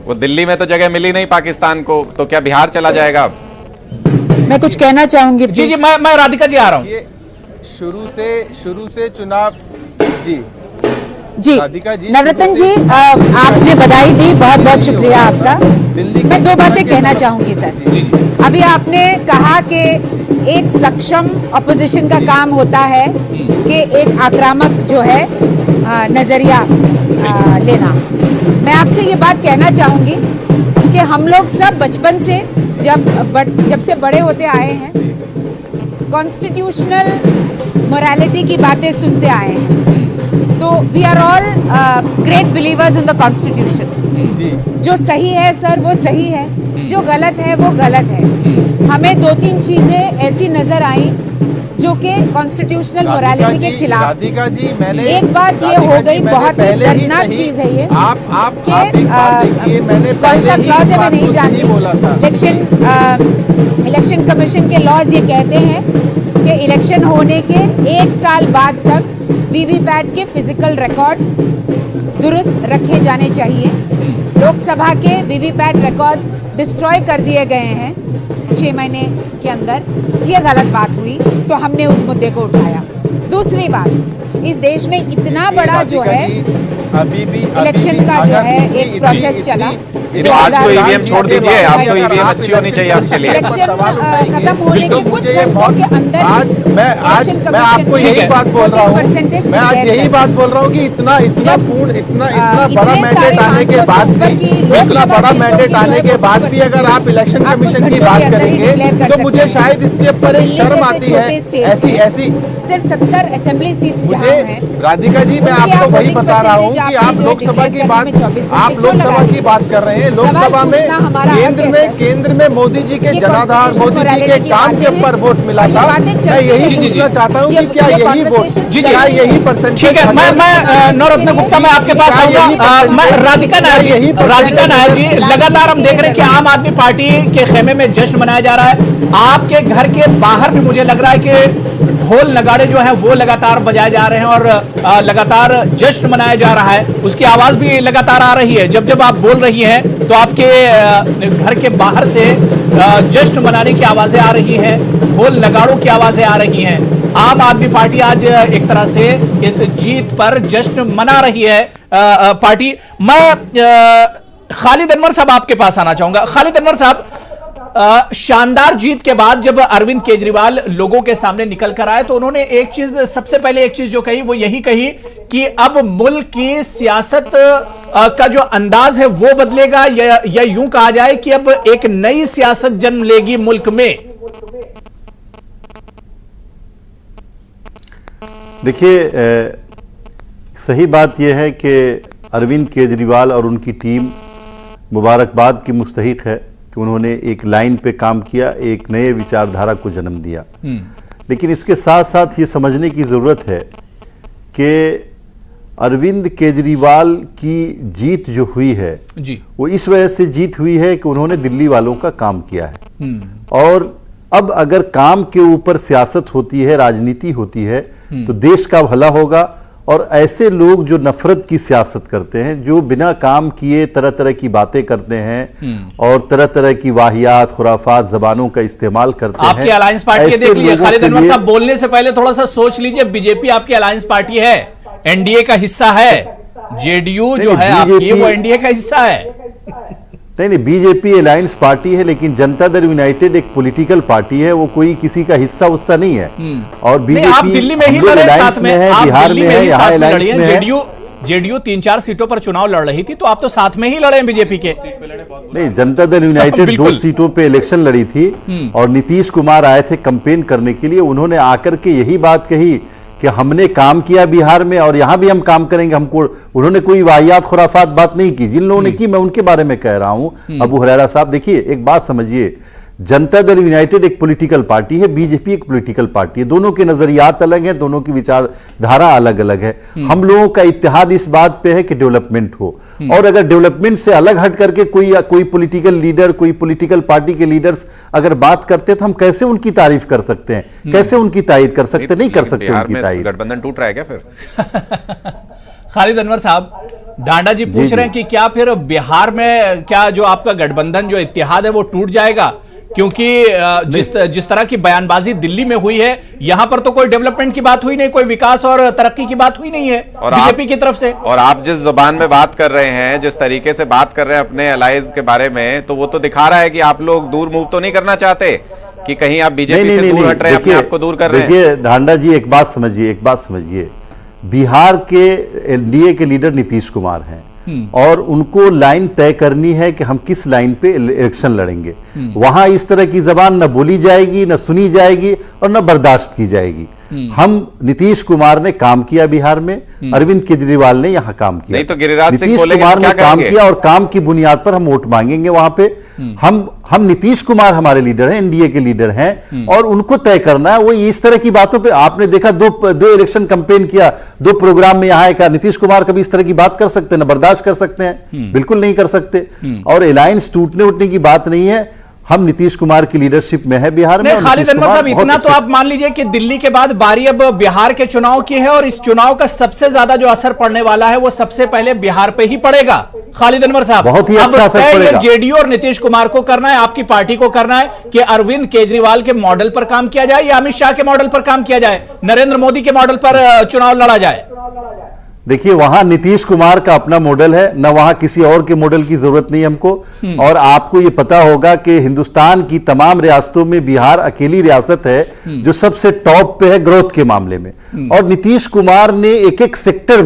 वो दिल्ली में तो जगह मिली नहीं पाकिस्तान को, तो क्या बिहार चला जाएगा? मैं कुछ कहना चाहूंगी। जी मैं राधिका जी आ रहा हूँ। शुरू से चुनाव जी नवरत्न जी, आपने बधाई दी, बहुत बहुत शुक्रिया आपका। मैं दो बातें कहना चाहूंगी सर। अभी आपने कहा कि एक सक्षम अपोजिशन का काम होता है कि एक आक्रामक जो है नजरिया लेना। मैं आपसे ये बात कहना चाहूंगी कि हम लोग सब बचपन से जब से बड़े होते आए हैं, कॉन्स्टिट्यूशनल मोरालिटी की बातें सुनते आए हैं। तो we are all great believers in the constitution. जो सही है सर वो सही है, जो गलत है वो गलत है। हमें 2-3 चीजें ऐसी नजर आई जो कि कॉन्स्टिट्यूशनल मोरालिटी के खिलाफ। एक बात ये हो गई, बहुत ही दर्दनाक चीज है ये, कौन सा क्लॉज है मैं नहीं जानती, इलेक्शन कमीशन के लॉज ये कहते हैं कि इलेक्शन होने के 1 साल बाद तक वीवीपैट के फिजिकल रिकॉर्ड्स दुरुस्त रखे जाने चाहिए। लोकसभा के वीवीपैट रिकॉर्ड्स डिस्ट्रॉय कर दिए गए हैं 6 महीने के अंदर। ये गलत बात हुई तो हमने उस मुद्दे को उठाया। दूसरी बात, इस देश में इतना बड़ा जो है इलेक्शन का जो है एक प्रोसेस चला। तो आज तो ईवीएम छोड़ दीजिए, आप तो ईवीएम अच्छी होनी चाहिए आपके लिए। इलेक्शन खत्म होने के कुछ घंटों के अंदर मैं आपको यही बात बोल रहा हूँ, मैं आज यही बात बोल रहा हूँ कि इतना बड़ा मैंडेट आने के बाद भी, इतना बड़ा मैंडेट आने के बाद भी अगर आप इलेक्शन कमीशन की बात करेंगे तो मुझे शायद इसके ऊपर एक शर्म आती है। ऐसी सिर्फ 70 असेंबली सीट्स जहां हैं। राधिका जी, मैं आपको वही बता रहा हूँ कि आप लोकसभा की बात कर रहे हैं। लोकसभा में केंद्र में मोदी जी के जनाधार, मोदी जी के काम के ऊपर वोट मिला था। मैं यही पूछना चाहता हूँ कि क्या यही वोट, क्या यही परसेंटेज? ठीक है, मैं नवरत्न गुप्ता, मैं आपके पास आऊंगा। मैं राधिका नायर जी, लगातार हम देख रहे हैं कि आम आदमी पार्टी के खेमे में जश्न मनाया जा रहा है। आपके घर के बाहर भी मुझे लग रहा है कि ढोल नगाड़े जो है वो लगातार बजाए जा रहे हैं और लगातार जश्न मनाया जा रहा है। उसकी आवाज भी लगातार आ रही है। जब आप बोल रही हैं तो आपके घर के बाहर से जश्न मनाने की आवाजें आ रही हैं, ढोल नगाड़ों की आवाजें आ रही हैं। आम आदमी पार्टी आज एक तरह से इस जीत पर जश्न मना रही है पार्टी। मैं खालिद अनवर साहब आपके पास आना चाहूंगा। खालिद अनवर साहब, शानदार जीत के बाद जब अरविंद केजरीवाल लोगों के सामने निकल कर आए तो उन्होंने सबसे पहले एक चीज जो कही वो यही कही कि अब मुल्क की सियासत का जो अंदाज है वो बदलेगा, या यूं कहा जाए कि अब एक नई सियासत जन्म लेगी मुल्क में। देखिए, सही बात यह है कि अरविंद केजरीवाल और उनकी टीम मुबारकबाद की मुस्तहिक है कि उन्होंने एक लाइन पे काम किया, एक नए विचारधारा को जन्म दिया। लेकिन इसके साथ साथ ये समझने की ज़रूरत है कि अरविंद केजरीवाल की जीत जो हुई है जी, वो इस वजह से जीत हुई है कि उन्होंने दिल्ली वालों का काम किया है। और अब अगर काम के ऊपर सियासत होती है, राजनीति होती है, तो देश का भला होगा और ऐसे लोग जो नफरत की सियासत करते हैं, जो बिना काम किए तरह तरह की बातें करते हैं और तरह तरह की वाहियात खुराफात जबानों का इस्तेमाल करते हैं। आपकी अलायंस पार्टी है, देख लीजिए खालिद अनवर साहब, बोलने से पहले थोड़ा सा सोच लीजिए। बीजेपी आपकी अलायंस पार्टी है, एनडीए का हिस्सा है। जेडीयू जो है आपकी, वो एनडीए का हिस्सा है। नहीं, बीजेपी अलायंस पार्टी है, लेकिन जनता दल यूनाइटेड एक पॉलिटिकल पार्टी है, वो कोई किसी का हिस्सा उस्सा नहीं है। और बीजेपी आप दिल्ली में ही लड़े साथ में, है, बिहार में है, यहाँ अलायंस में है। जेडीयू 3-4 सीटों पर चुनाव लड़ रही थी, तो आप तो साथ में ही लड़े हैं बीजेपी के। नहीं, जनता दल यूनाइटेड 2 सीटों पे इलेक्शन लड़ी थी और नीतीश कुमार आए थे कैंपेन करने के लिए। उन्होंने आकर के यही बात कही कि हमने काम किया बिहार में और यहां भी हम काम करेंगे। हमको उन्होंने कोई वाहियात खुराफात बात नहीं की। जिन लोगों ने की, मैं उनके बारे में कह रहा हूं। अबू हुरैरा साहब, देखिए एक बात समझिए, जनता दल यूनाइटेड एक पॉलिटिकल पार्टी है, बीजेपी एक पॉलिटिकल पार्टी है। दोनों के नजरियात अलग हैं, दोनों की विचारधारा अलग अलग है। हम लोगों का इत्तेहाद इस बात पे है कि डेवलपमेंट हो, और अगर डेवलपमेंट से अलग हट करके कोई पॉलिटिकल लीडर, कोई पॉलिटिकल पार्टी के लीडर्स अगर बात करते हैं तो हम कैसे उनकी तारीफ कर सकते हैं, कैसे उनकी तायद कर सकते? नहीं कर सकते उनकी तायद। गठबंधन टूट रहा है क्या फिर? खालिद अनवर साहब, डांडा जी पूछ रहे हैं कि क्या फिर बिहार में क्या जो आपका गठबंधन जो इत्तेहाद है वो टूट जाएगा? क्योंकि जिस तरह की बयानबाजी दिल्ली में हुई है, यहां पर तो कोई डेवलपमेंट की बात हुई नहीं, कोई विकास और तरक्की की बात हुई नहीं है बीजेपी की तरफ से। और आप जिस जुबान में बात कर रहे हैं, जिस तरीके से बात कर रहे हैं अपने अलायंस के बारे में, तो वो तो दिखा रहा है कि आप लोग दूर मूव तो नहीं करना चाहते, कि कहीं आप बीजेपी से दूर हट रहे हैं, अपने आप को दूर कर रहे हैं। देखिए ढांडा जी, एक बात समझिए, बिहार के एनडीए के लीडर नीतीश कुमार हैं और उनको लाइन तय करनी है कि हम किस लाइन पे इलेक्शन लड़ेंगे। वहां इस तरह की जबान न बोली जाएगी, न सुनी जाएगी और न बर्दाश्त की जाएगी। हम नीतीश कुमार ने काम किया बिहार में, अरविंद केजरीवाल ने यहां काम किया। नहीं तो गिरिराज सिंह नीतीश कुमार ने काम किया और काम की बुनियाद पर हम वोट मांगेंगे वहां पे। हम नीतीश कुमार हमारे लीडर हैं, एनडीए के लीडर हैं और उनको तय करना है। वो इस तरह की बातों पे आपने देखा, दो इलेक्शन कैंपेन किया, 2 प्रोग्राम में यहाँ का नीतीश कुमार कभी इस तरह की बात कर सकते हैं? ना बर्दाश्त कर सकते हैं, बिल्कुल नहीं कर सकते। और अलायंस टूटने उठने की बात नहीं है। हम नीतीश कुमार की लीडरशिप में है बिहार में। खालिद अनवर साहब, इतना तो आप मान लीजिए कि दिल्ली के बाद बारी अब बिहार के चुनाव की है, और इस चुनाव का सबसे ज्यादा जो असर पड़ने वाला है वो सबसे पहले बिहार पे ही पड़ेगा। खालिद अनवर साहब, बहुत ही अच्छा असर पड़ेगा। जेडीयू और नीतीश कुमार को करना है, आपकी पार्टी को करना है कि अरविंद केजरीवाल के मॉडल पर काम किया जाए या अमित शाह के मॉडल पर काम किया जाए, नरेंद्र मोदी के मॉडल पर चुनाव लड़ा जाए? देखिए, वहां नीतीश कुमार का अपना मॉडल है, न वहां किसी और के मॉडल की जरूरत नहीं हमको। और आपको ये पता होगा कि हिंदुस्तान की तमाम रियासतों में बिहार अकेली रियासत है जो सबसे टॉप पे है ग्रोथ के मामले में। और नीतीश कुमार ने एक एक सेक्टर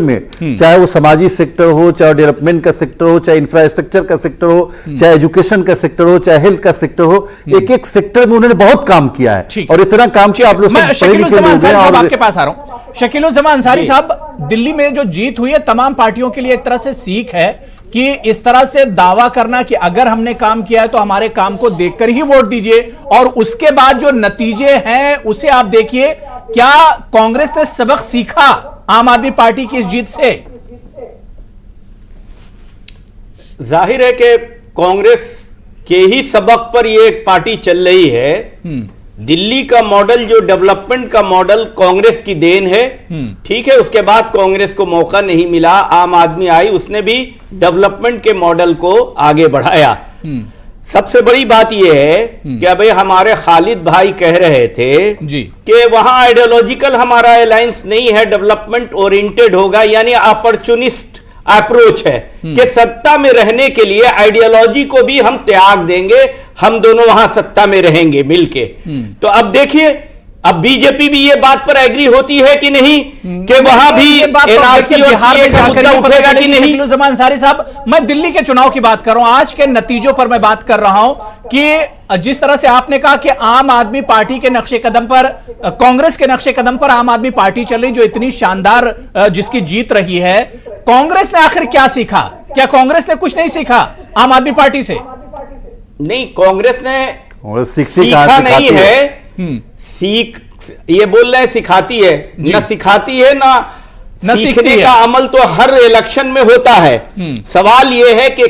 में, चाहे वो समाजी सेक्टर हो, चाहे डेवलपमेंट का सेक्टर हो, चाहे इंफ्रास्ट्रक्चर का सेक्टर हो, चाहे एजुकेशन का सेक्टर हो, चाहे हेल्थ का सेक्टर हो, एक एक सेक्टर में उन्होंने बहुत काम किया है। और इतना काम किया, आप लोग आपके पास आ रहा हूं। शकीलुज़्ज़मान अंसारी साहब, दिल्ली में जो जीत हुई है तमाम पार्टियों के लिए एक तरह से सीख है कि इस तरह से दावा करना कि अगर हमने काम किया है तो हमारे काम को देखकर ही वोट दीजिए, और उसके बाद जो नतीजे हैं उसे आप देखिए। क्या कांग्रेस ने सबक सीखा आम आदमी पार्टी की इस जीत से? जाहिर है कि कांग्रेस के ही सबक पर यह पार्टी चल रही है। दिल्ली का मॉडल, जो डेवलपमेंट का मॉडल, कांग्रेस की देन है। ठीक है, उसके बाद कांग्रेस को मौका नहीं मिला, आम आदमी आई, उसने भी डेवलपमेंट के मॉडल को आगे बढ़ाया। सबसे बड़ी बात यह है कि अभी हमारे खालिद भाई कह रहे थे कि वहां आइडियोलॉजिकल हमारा अलायंस नहीं है, डेवलपमेंट ओरिएंटेड होगा, यानी अपॉर्चुनिस्ट अप्रोच है कि सत्ता में रहने के लिए आइडियोलॉजी को भी हम त्याग देंगे, हम दोनों वहां सत्ता में रहेंगे मिलके। तो अब देखिए, अब बीजेपी भी ये बात पर एग्री होती है कि नहीं कि वहां भी एनआरसी और सीए का मुद्दा उठेगा कि नहीं? शकीलुज़्ज़मान अंसारी साहब, मैं दिल्ली के चुनाव की बात कर रहा हूं, आज के नतीजों पर मैं बात कर रहा हूं कि जिस तरह से आपने कहा कि आम आदमी पार्टी के नक्शे कदम पर, कांग्रेस के नक्शे कदम पर आम आदमी पार्टी चल रही, जो इतनी शानदार जिसकी जीत रही है, कांग्रेस ने आखिर क्या सीखा? क्या कांग्रेस ने कुछ नहीं सीखा आम आदमी पार्टी से? नहीं, कांग्रेस ने सीखा नहीं है। ये बोल रहे हैं सिखाती है, ना सिखाती है ना सीखने का अमल तो हर इलेक्शन में होता है। सवाल यह है कि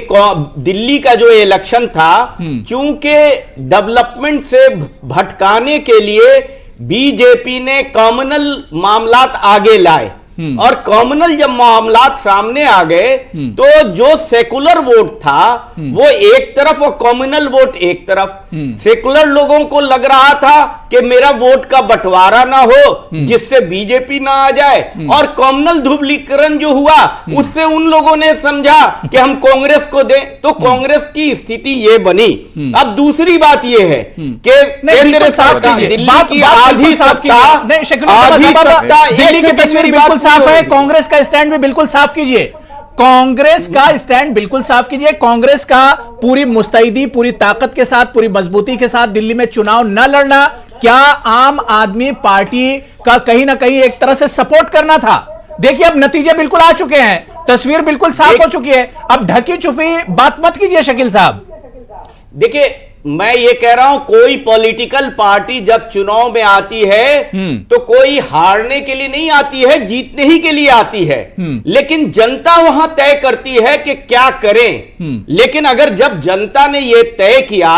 दिल्ली का जो इलेक्शन था, चूंकि डेवलपमेंट से भटकाने के लिए बीजेपी ने कॉमनल मामलात आगे लाए और कॉमनल जब मामलात सामने आ गए तो जो सेकुलर वोट था वो एक तरफ और कॉमनल वोट एक तरफ। सेकुलर लोगों को लग रहा था कि मेरा वोट का बंटवारा ना हो जिससे बीजेपी ना आ जाए, और कॉमनल धुबलीकरण जो हुआ उससे उन लोगों ने समझा कि हम कांग्रेस को दें, तो कांग्रेस की स्थिति ये बनी। अब दूसरी बात ये है कि केंद्र सरकार दिल्ली की आधी सत्ता दिल्ली की तस्वीर बिल्कुल साफ है, कांग्रेस का स्टैंड भी बिल्कुल साफ कीजिए, कांग्रेस का स्टैंड बिल्कुल साफ कीजिए। कांग्रेस का पूरी मुस्तैदी, पूरी ताकत के साथ, पूरी मजबूती के साथ दिल्ली में चुनाव न लड़ना क्या आम आदमी पार्टी का कहीं ना कहीं एक तरह से सपोर्ट करना था? देखिए अब नतीजे बिल्कुल आ चुके हैं, तस्वीर बिल्कुल साफ हो चुकी है, अब ढकी छुपी बात मत कीजिए शकील साहब। देखिए मैं ये कह रहा हूं, कोई पॉलिटिकल पार्टी जब चुनाव में आती है तो कोई हारने के लिए नहीं आती है, जीतने ही के लिए आती है, लेकिन जनता वहां तय करती है कि क्या करें। लेकिन अगर जब जनता ने यह तय किया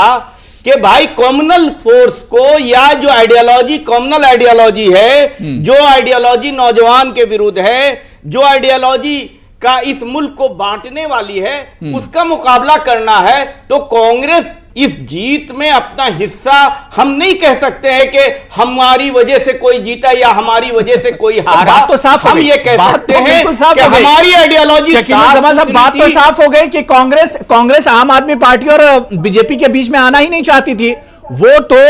कि भाई कॉमनल फोर्स को, या जो आइडियोलॉजी कॉमनल आइडियोलॉजी है, जो आइडियोलॉजी नौजवान के विरुद्ध है, जो आइडियोलॉजी का इस मुल्क को बांटने वाली है, उसका मुकाबला करना है, तो कांग्रेस इस जीत में अपना हिस्सा, हम नहीं कह सकते हैं कि हमारी वजह से कोई जीता या हमारी वजह से कोई हारा, बात तो साफ हम ये कह सकते हैं कि हमारी आइडियोलॉजी बात तो साफ हो गई कि कांग्रेस आम आदमी पार्टी और बीजेपी के बीच में आना ही नहीं चाहती थी, वो तो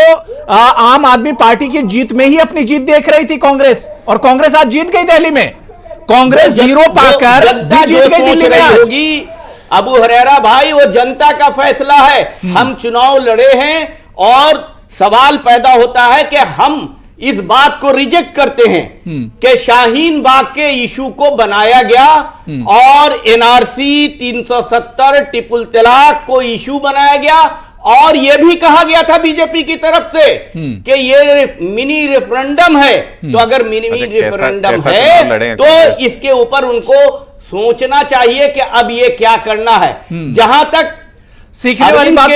आम आदमी पार्टी की जीत में ही अपनी जीत देख रही थी कांग्रेस, और कांग्रेस आज जीत गई दिल्ली में, कांग्रेस 0 पाकर जीत गई दिल्ली में होगी। अबू हुरैरा भाई, वो जनता का फैसला है, हम चुनाव लड़े हैं और सवाल पैदा होता है कि हम इस बात को रिजेक्ट करते हैं कि शाहीन बाग के इशू को बनाया गया और एनआरसी 370 ट्रिपल तलाक को इशू बनाया गया, और यह भी कहा गया था बीजेपी की तरफ से कि ये मिनी रेफरेंडम है, तो अगर मिनी रेफरेंडम है तो इसके ऊपर उनको सोचना चाहिए कि अब ये क्या करना है। जहां तक सीखने वाली बात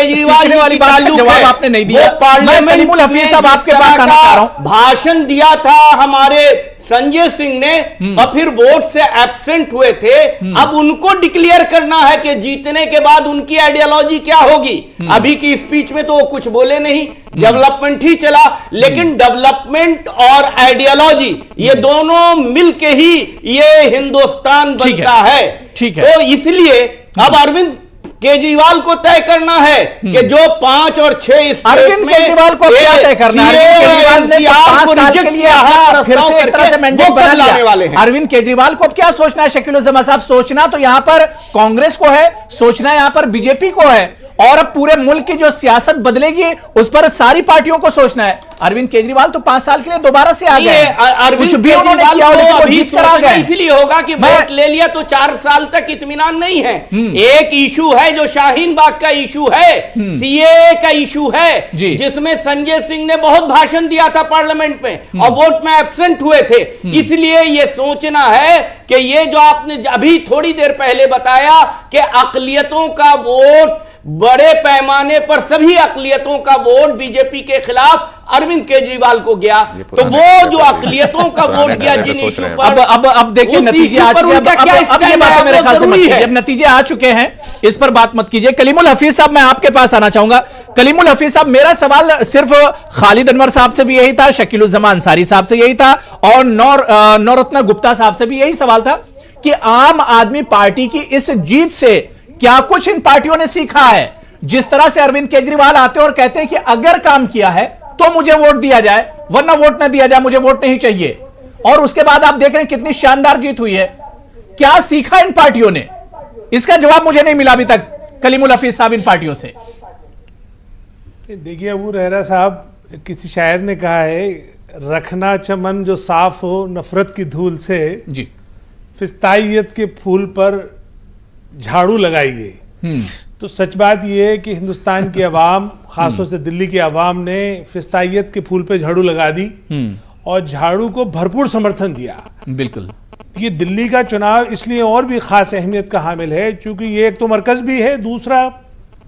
का जवाब आपने नहीं दिया, पार्लियामेंट हफीज साहब आपके पास आना चाह रहा हूं। भाषण दिया था हमारे संजय सिंह ने और फिर वोट से एब्सेंट हुए थे, अब उनको डिक्लेयर करना है कि जीतने के बाद उनकी आइडियोलॉजी क्या होगी। अभी की स्पीच में तो वो कुछ बोले नहीं, डेवलपमेंट ही चला, लेकिन डेवलपमेंट और आइडियोलॉजी ये दोनों मिलके ही ये हिंदुस्तान बनता है। तो इसलिए अब अरविंद केजरीवाल को तय करना है कि जो 5 और 6 अरविंद केजरीवाल को क्या तय करना है? केजरीवाल ने 5 साल के लिए फिर से एक तरह से मैंडेट बना लिया। अरविंद केजरीवाल को अब क्या सोचना है शकील-उज़्ज़मा साहब? सोचना तो यहां पर कांग्रेस को है, सोचना यहां पर बीजेपी को है, और अब पूरे मुल्क की जो सियासत बदलेगी उस पर सारी पार्टियों को सोचना है। अरविंद केजरीवाल तो 5 साल के लिए दोबारा से आ गए, कुछ भी उन्होंने किया जीत कर आ गए, इसलिए होगा कि वोट ले लिया तो 4 साल तक इत्मीनान नहीं है। एक इशू है जो शाहीन बाग का इशू है, सीएए का इशू है, जिसमें संजय सिंह ने बहुत भाषण दिया था पार्लियामेंट में और वोट में एब्सेंट हुए थे। इसलिए यह सोचना है कि ये जो आपने अभी थोड़ी देर पहले बताया कि अकलियतों का वोट, बड़े पैमाने पर सभी अकलियतों का वोट बीजेपी के खिलाफ अरविंद केजरीवाल को गया, तो वो जो अकलियतों का वोट गया जिन इशू पर, अब देखिए नतीजे आ चुके हैं, अब ये बात मेरे ख्याल से मत कीजिए, अब नतीजे आ चुके हैं, इस पर बात मत कीजिए। कलीमुल हफीज साहब, मैं आपके पास आना चाहूंगा। कलीमुल हफीज साहब, मेरा सवाल सिर्फ खालिद अनवर साहब से भी यही था, शकील-उज़्ज़मा अंसारी साहब से यही था, और नौरत्न गुप्ता साहब से भी यही सवाल था कि आम आदमी पार्टी की इस जीत से क्या कुछ इन पार्टियों ने सीखा है? जिस तरह से अरविंद केजरीवाल आते हैं और कहते हैं कि अगर काम किया है तो मुझे वोट दिया जाए, वरना वोट ना दिया जाए, मुझे वोट नहीं चाहिए, और उसके बाद आप देख रहे हैं कितनी शानदार जीत हुई है। क्या सीखा इन पार्टियों ने? इसका जवाब मुझे नहीं मिला अभी तक कलीमुल हफीज साहब इन पार्टियों से। देखिए अबू हुरैरा साहब, किसी शायर ने कहा है, रखना चमन जो साफ हो नफरत की धूल से, जी, फिस्ताइयत के फूल पर झाड़ू लगाइए। तो सच बात यह है कि हिंदुस्तान की आवाम, खासतौर से दिल्ली की आवाम ने फिस्ताइयत के फूल पे झाड़ू लगा दी और झाड़ू को भरपूर समर्थन दिया। बिल्कुल, ये दिल्ली का चुनाव इसलिए और भी खास अहमियत का हामिल है क्योंकि ये एक तो मरकज भी है, दूसरा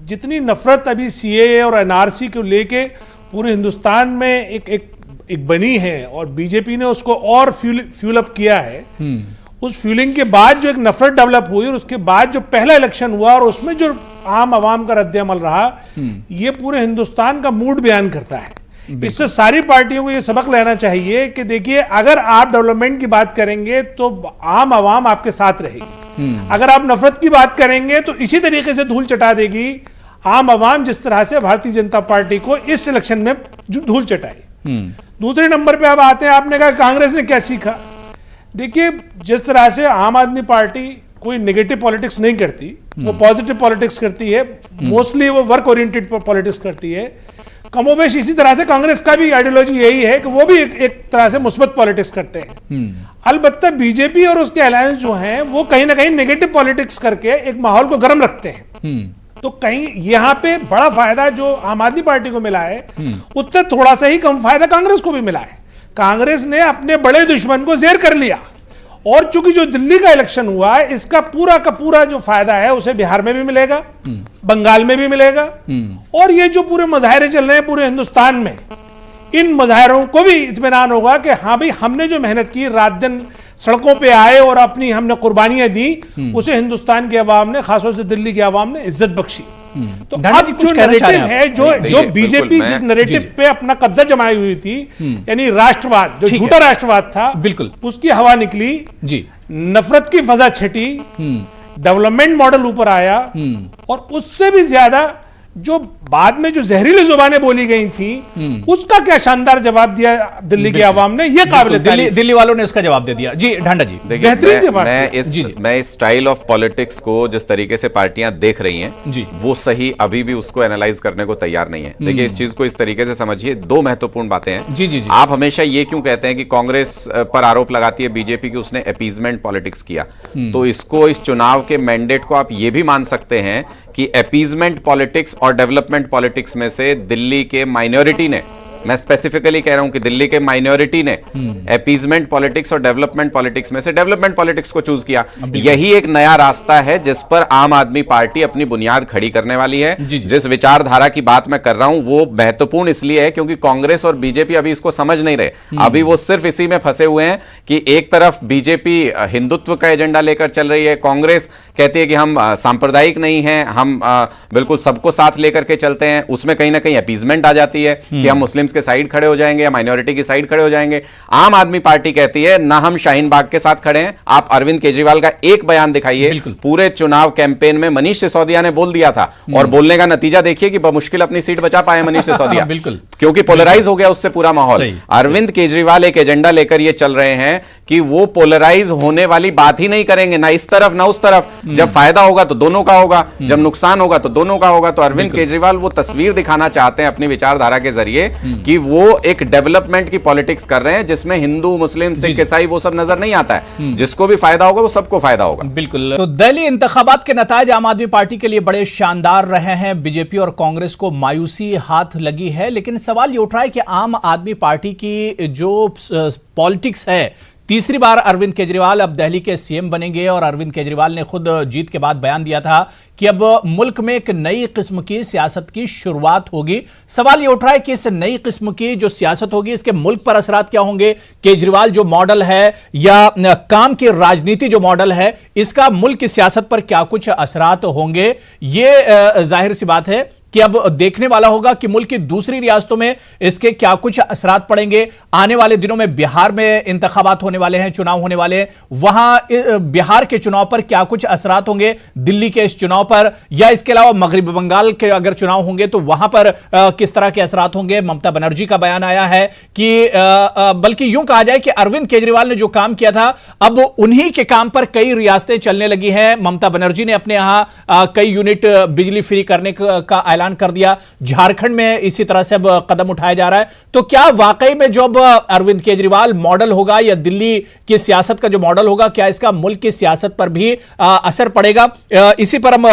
जितनी नफरत अभी सीएए और एनआरसी को लेके पूरे हिंदुस्तान में एक बनी है और बीजेपी ने उसको और फ्यूल अप किया है, उस फ्यूलिंग के बाद जो एक नफरत डेवलप हुई और उसके बाद जो पहला इलेक्शन हुआ और उसमें जो आम आवाम का रद्द-ए-अमल रहा, ये पूरे हिंदुस्तान का मूड बयान करता है। इससे सारी पार्टियों को ये सबक लेना चाहिए कि देखिए, अगर आप डेवलपमेंट की बात करेंगे तो आम आवाम आपके साथ रहेगी, अगर आप नफरत की बात करेंगे तो इसी तरीके से धूल चटा देगी आम आवाम, जिस तरह से भारतीय जनता पार्टी को इस इलेक्शन में धूल चटाई। दूसरे नंबर पे अब आते हैं, आपने कहा कांग्रेस ने क्या सीखा। देखिए, जिस तरह से आम आदमी पार्टी कोई नेगेटिव पॉलिटिक्स नहीं करती, वो पॉजिटिव पॉलिटिक्स करती है, मोस्टली वो वर्क ओरिएंटेड पॉलिटिक्स करती है। कमोबेश इसी तरह से कांग्रेस का भी आइडियोलॉजी यही है कि वो भी एक तरह से मुस्बत पॉलिटिक्स करते हैं। अलबत्ता बीजेपी और उसके अलायंस जो हैं वो कहीं ना कहीं नेगेटिव पॉलिटिक्स करके एक माहौल को गर्म रखते हैं। तो कहीं यहाँ पे बड़ा फायदा जो आम आदमी पार्टी को मिला है, उससे थोड़ा सा ही कम फायदा कांग्रेस को भी मिला है। कांग्रेस ने अपने बड़े दुश्मन को जेर कर लिया, और चूंकि जो दिल्ली का इलेक्शन हुआ है, इसका पूरा का पूरा जो फायदा है उसे बिहार में भी मिलेगा, बंगाल में भी मिलेगा, और ये जो पूरे मुजाहरे चल रहे हैं पूरे हिंदुस्तान में, इन मुजाहरों को भी इत्मीनान होगा कि हाँ भाई, हमने जो मेहनत की, रात दिन सड़कों पे आए और अपनी हमने कुर्बानियां दी, उसे हिंदुस्तान की आवाम ने, खासतौर से दिल्ली की आवाम ने इज्जत बख्शी। तो अब जो नैरेटिव है, जो बीजेपी जिस नैरेटिव पे अपना कब्जा जमाई हुई थी, यानी राष्ट्रवाद, जो झूठा राष्ट्रवाद था, बिल्कुल उसकी हवा निकली जी, नफरत की फजा छटी, डेवलपमेंट मॉडल ऊपर आया, और उससे भी ज्यादा जो बाद में जो जहरीली जुबानें बोली गई थी, उसका क्या शानदार जवाब दिया दिल्ली की आवाम ने, यह काबिल दिल्ली वालों ने इसका जवाब दे दिया। जी ढांडा जी, बेहतरीन जवाब। मैं इस स्टाइल ऑफ पॉलिटिक्स को जिस तरीके से पार्टियां देख रही हैं जी, वो सही अभी भी उसको एनालाइज करने को तैयार नहीं है। देखिए, इस चीज को इस तरीके से समझिए, दो महत्वपूर्ण बातें हैं। जी जी, आप हमेशा ये क्यों कहते हैं कि कांग्रेस पर आरोप लगाती है बीजेपी की उसने अपीजमेंट पॉलिटिक्स किया, तो इसको, इस चुनाव के मैंडेट को आप ये भी मान सकते हैं कि अपीजमेंट पॉलिटिक्स और डेवलपमेंट पॉलिटिक्स में से दिल्ली के माइनॉरिटी ने, मैं स्पेसिफिकली कह रहा हूं कि दिल्ली के माइनॉरिटी ने अपीजमेंट पॉलिटिक्स और डेवलपमेंट पॉलिटिक्स में से डेवलपमेंट पॉलिटिक्स को चूज किया। यही एक नया रास्ता है जिस पर आम आदमी पार्टी अपनी बुनियाद खड़ी करने वाली है। जिस विचारधारा की बात मैं कर रहा हूं वो महत्वपूर्ण इसलिए है क्योंकि कांग्रेस और बीजेपी अभी इसको समझ नहीं रहे। अभी वो सिर्फ इसी में फंसे हुए हैं कि एक तरफ बीजेपी हिंदुत्व का एजेंडा लेकर चल रही है, कांग्रेस कहती है कि हम सांप्रदायिक नहीं हैं, हम बिल्कुल सबको साथ लेकर के चलते हैं। उसमें कहीं ना कहीं अपीजमेंट आ जाती है कि हम मुस्लिम के साइड खड़े हो जाएंगे या माइनॉरिटी की साइड खड़े हो जाएंगे। आम आदमी पार्टी कहती है ना, हम शाहीन बाग के साथ खड़े हैं। आप अरविंद केजरीवाल का एक बयान दिखाइए, पूरे चुनाव कैंपेन में मनीष सिसोदिया ने बोल दिया था, और बोलने का नतीजा देखिए कि बमुश्किल अपनी सीट बचा पाए मनीष सिसोदिया, बिल्कुल, क्योंकि पोलराइज हो गया उससे पूरा माहौल। अरविंद केजरीवाल एक एजेंडा लेकर ये चल रहे हैं कि वो पोलराइज होने वाली बात ही नहीं करेंगे, ना इस तरफ ना उस तरफ। जब फायदा होगा तो दोनों का होगा, जब नुकसान होगा तो दोनों का होगा। तो अरविंद केजरीवाल वो तस्वीर दिखाना चाहते हैं अपनी विचारधारा के जरिए कि वो एक डेवलपमेंट की पॉलिटिक्स कर रहे हैं जिसमें हिंदू, मुस्लिम, सिख, ईसाई वो सब नजर नहीं आता है। जिसको भी फायदा होगा वो सबको फायदा होगा। बिल्कुल। तो दिल्ली इंतखाबात के नताज आम आदमी पार्टी के लिए बड़े शानदार रहे हैं। बीजेपी और कांग्रेस को मायूसी हाथ लगी है, लेकिन सवाल ये उठ रहा है कि आम आदमी पार्टी की जो पॉलिटिक्स है, तीसरी बार अरविंद केजरीवाल अब दिल्ली के सीएम बनेंगे, और अरविंद केजरीवाल ने खुद जीत के बाद बयान दिया था कि अब मुल्क में एक नई किस्म की सियासत की शुरुआत होगी। सवाल ये उठ रहा है कि इस नई किस्म की जो सियासत होगी इसके मुल्क पर असरात क्या होंगे। केजरीवाल जो मॉडल है या काम की राजनीति जो मॉडल है, इसका मुल्क की सियासत पर क्या कुछ असरात होंगे, ये जाहिर सी बात है कि अब देखने वाला होगा कि मुल्क की दूसरी रियासतों में इसके क्या कुछ असरात पड़ेंगे। आने वाले दिनों में बिहार में इंतखाबात होने वाले हैं, चुनाव होने वाले हैं, वहां बिहार के चुनाव पर क्या कुछ असरात होंगे, दिल्ली के इस चुनाव पर, या इसके अलावा मगरबी बंगाल के अगर चुनाव होंगे तो वहां पर किस तरह के असरात होंगे। ममता बनर्जी का बयान आया है कि बल्कि यूं कहा जाए कि अरविंद केजरीवाल ने जो काम किया था, अब उन्हीं के काम पर कई रियासतें चलने लगी हैं। ममता बनर्जी ने अपने यहां कई यूनिट बिजली फ्री करने का ऐलान कर दिया। झारखंड में इसी तरह से अब कदम उठाया जा रहा है। तो क्या वाकई में जो अब अरविंद केजरीवाल मॉडल होगा या दिल्ली की सियासत का जो मॉडल होगा, क्या इसका मुल्क की सियासत पर भी असर पड़ेगा? इसी पर हम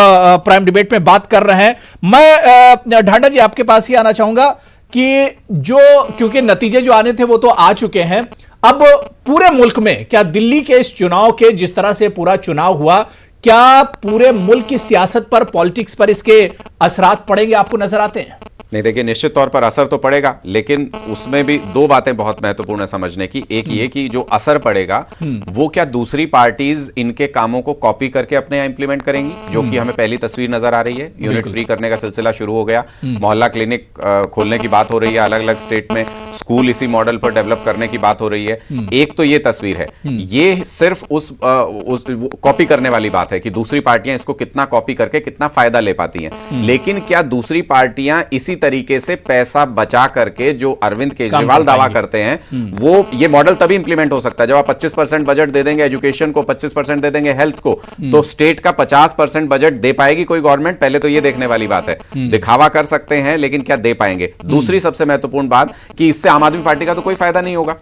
प्राइम डिबेट में बात कर रहे हैं। मैं ढांडा जी आपके पास ही आना चाहूंगा कि जो, क्योंकि नतीजे जो आने थे वो तो आ चुके हैं, अब पूरे मुल्क में क्या दिल्ली के इस चुनाव के, जिस तरह से पूरा चुनाव हुआ, क्या पूरे मुल्क की सियासत पर, पॉलिटिक्स पर इसके असरात पड़ेंगे, आपको नजर आते हैं? नहीं, देखिए निश्चित तौर पर असर तो पड़ेगा, लेकिन उसमें भी दो बातें बहुत महत्वपूर्ण है समझने की। एक ये कि जो असर पड़ेगा वो क्या दूसरी पार्टीज इनके कामों को कॉपी करके अपने यहाँ इंप्लीमेंट करेंगी, जो कि हमें पहली तस्वीर नजर आ रही है। यूनिट फ्री करने का सिलसिला शुरू हो गया, मोहल्ला क्लिनिक खोलने की बात हो रही है अलग अलग स्टेट में, स्कूल इसी मॉडल पर डेवलप करने की बात हो रही है। एक तो ये तस्वीर है, ये सिर्फ उस कॉपी करने वाली बात है कि दूसरी पार्टियां इसको कितना कॉपी करके कितना फायदा ले पाती हैं। लेकिन क्या दूसरी पार्टियां इसी तरीके से पैसा बचा करके, जो अरविंद केजरीवाल दावा करते हैं, वो ये मॉडल तभी इंप्लीमेंट हो सकता है जब आप 25% बजट दे देंगे एजुकेशन को, 25% दे देंगे हेल्थ को, तो स्टेट का 50% बजट दे पाएगी कोई गवर्नमेंट? पहले तो ये देखने वाली बात है। दिखावा कर सकते हैं लेकिन क्या दे पाएंगे? दूसरी सबसे महत्वपूर्ण बात कि इससे आम आदमी पार्टी का तो कोई फायदा नहीं होगा।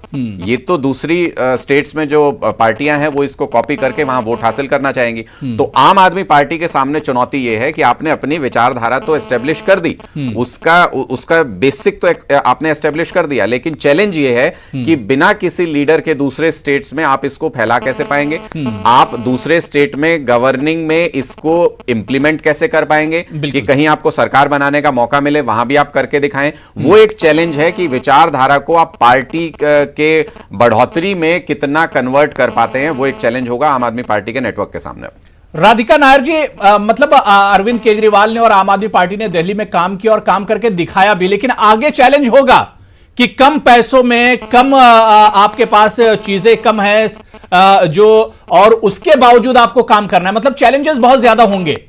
ये तो दूसरी स्टेट्स में जो पार्टियां हैं वो इसको कॉपी करके वहां वोट हासिल करना चाहेंगी। तो आम आदमी पार्टी के सामने चुनौती ये है कि आपने अपनी विचारधारा तो एस्टेब्लिश कर दी, उसका बेसिक तो आपने एस्टेब्लिश कर दिया, लेकिन चैलेंज ये है कि बिना किसी लीडर के दूसरे स्टेट्स में आप इसको फैला कैसे पाएंगे? आप दूसरे स्टेट में गवर्निंग में इसको इंप्लीमेंट कैसे कर पाएंगे कि कहीं आपको सरकार बनाने का मौका मिले, वहां भी आप करके दिखाएं? वो एक चैलेंज है कि विचारधारा को आप पार्टी के बढ़ोतरी में कितना कन्वर्ट कर पाते हैं, वो एक चैलेंज होगा आम आदमी पार्टी के नेटवर्क के सामने। राधिका नायर जी, मतलब अरविंद केजरीवाल ने और आम आदमी पार्टी ने दिल्ली में काम किया और काम करके दिखाया भी, लेकिन आगे चैलेंज होगा कि कम पैसों में, कम आपके पास चीजें कम है जो, और उसके बावजूद आपको काम करना है, मतलब चैलेंजेस बहुत ज्यादा होंगे।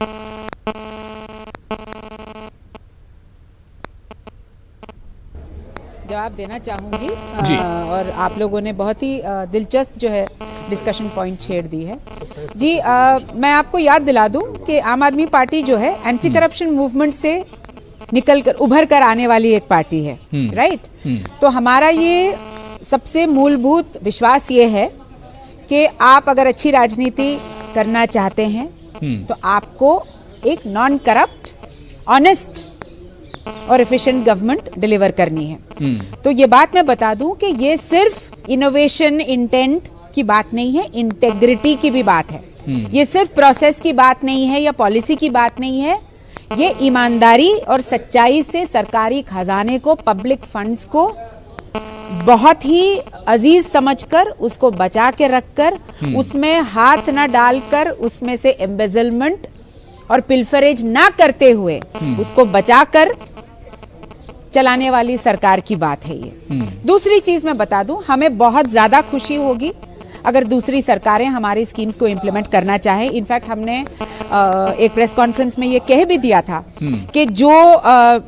जवाब देना चाहूंगी और आप लोगों ने बहुत ही दिलचस्प जो है डिस्कशन पॉइंट छेड़ दी है जी। मैं आपको याद दिला दूं कि आम आदमी पार्टी जो है एंटी करप्शन मूवमेंट से निकलकर उभर कर आने वाली एक पार्टी है, राइट? तो हमारा ये सबसे मूलभूत विश्वास ये है कि आप अगर अच्छी राजनीति करना चाहते हैं तो आपको एक नॉन करप्ट, ऑनेस्ट और एफिशिएंट गवर्नमेंट डिलीवर करनी है। तो ये बात मैं बता दूं कि ये सिर्फ इनोवेशन, इंटेंट की बात नहीं है, इंटेग्रिटी की भी बात है। ये सिर्फ प्रोसेस की बात नहीं है या पॉलिसी की बात नहीं है, ये ईमानदारी और सच्चाई से सरकारी खजाने को, पब्लिक फंड्स को बहुत ही अजीज समझकर उसको बचा के रखकर, उसमें हाथ ना डालकर, उसमें से एम्बेजलमेंट और पिल्फरेज ना करते हुए उसको बचाकर चलाने वाली सरकार की बात है ये। दूसरी चीज मैं बता दूं, हमें बहुत ज्यादा खुशी होगी अगर दूसरी सरकारें हमारी स्कीम्स को इम्प्लीमेंट करना चाहें। इनफैक्ट हमने एक प्रेस कॉन्फ्रेंस में ये कह भी दिया था कि जो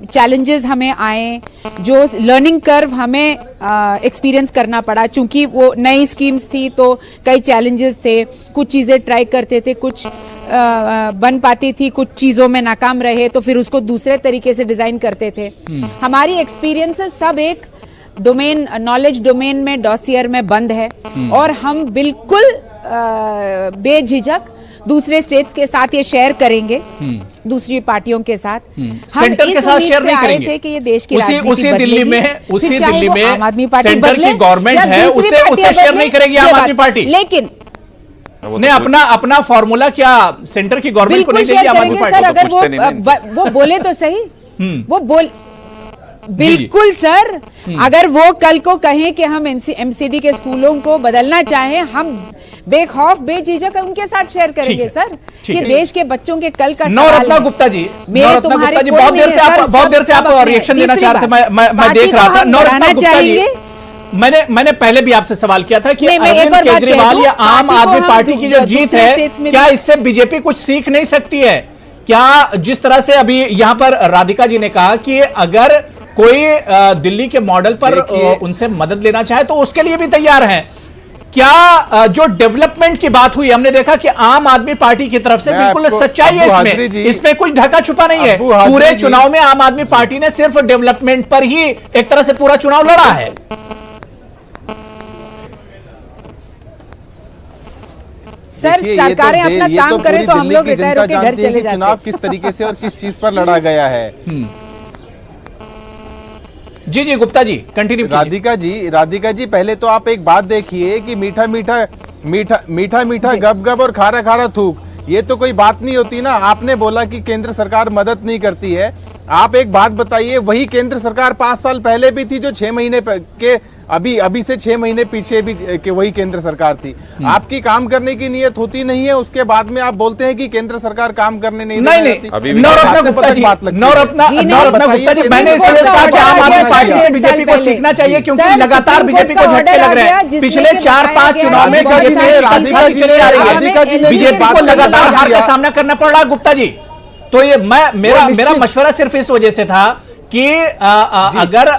चैलेंजेस हमें आए, जो लर्निंग कर्व हमें एक्सपीरियंस करना पड़ा, चूंकि वो नई स्कीम्स थी तो कई चैलेंजेस थे, कुछ चीजें ट्राई करते थे, कुछ बन पाती थी, कुछ चीजों में नाकाम रहे तो फिर उसको दूसरे तरीके से डिजाइन करते थे। हमारी एक्सपीरियंसेस सब एक डोमेन, नॉलेज डोमेन में, डॉसियर में बंद है और हम बिल्कुल बेझिझक दूसरे स्टेट्स के साथ ये शेयर करेंगे, दूसरी पार्टियों के साथ। सेंटर के साथ शेयर नहीं करेंगे थे कि ये देश की उसी दिल्ली में आम आदमी पार्टी सेंटर की गवर्नमेंट है, उसे शेयर नहीं करेगी आम आदमी पार्टी। लेकिन ने अपना फॉर्मूला क्या सेंटर की गवर्नमेंट को नहीं देगी आम आदमी पार्टी? सर अगर वो बोले तो सही, वो बोल बिल्कुल सर, अगर वो कल को कहें कि हम एमसीडी के स्कूलों को बदलना चाहें, हम बेखौफ बेझिझक उनके साथ शेयर करेंगे सर। ये देश के बच्चों के कल का नवरत्ना गुप्ता जी, मेरे तुम्हारे बहुत देर से आप रिएक्शन देना चाह रहे थे, मैं देख रहा था। नवरत्ना गुप्ता जी, मैंने पहले भी आपसे सवाल किया था कि अरविंद केजरीवाल या आम आदमी पार्टी की जो जीत है, क्या इससे बीजेपी कुछ सीख नहीं सकती है? क्या जिस तरह से अभी यहां पर राधिका जी ने कहा कि अगर कोई दिल्ली के मॉडल पर उनसे मदद लेना चाहे तो उसके लिए भी तैयार हैं। क्या जो डेवलपमेंट की बात हुई, हमने देखा कि आम आदमी पार्टी की तरफ से बिल्कुल सच्चाई है इसमें कुछ ढका छुपा नहीं है। पूरे चुनाव में आम आदमी पार्टी ने सिर्फ डेवलपमेंट पर ही एक तरह से पूरा चुनाव लड़ा है। सर सरकारें अपना काम करें तो हम लोग रिटायर होकर घर चले जाते हैं। चुनाव किस तरीके से और किस चीज पर लड़ा गया है। जी गुप्ता जी कंटिन्यू। राधिका जी पहले तो आप एक बात देखिए कि मीठा मीठा गप गप और खारा खारा थूक, ये तो कोई बात नहीं होती ना। आपने बोला कि केंद्र सरकार मदद नहीं करती है, आप एक बात बताइए, वही केंद्र सरकार 5 साल पहले भी थी जो 6 महीने के अभी से 6 महीने पीछे भी के वही केंद्र सरकार थी। आपकी काम करने की नियत होती नहीं है, उसके बाद में आप बोलते हैं कि केंद्र सरकार काम करने नहीं देती। नवरत्न गुप्ता जी, नवरत्न गुप्ता जी, मैंने इस वजह से कहा कि आम आदमी पार्टी से बीजेपी को सीखना चाहिए, क्योंकि लगातार बीजेपी को झटके लग रहे हैं। पिछले 4-5 चुनाव में बीजेपी को लगातार हार का सामना करना पड़ रहा है। गुप्ता जी, तो ये मेरा मशवरा सिर्फ इस वजह से था कि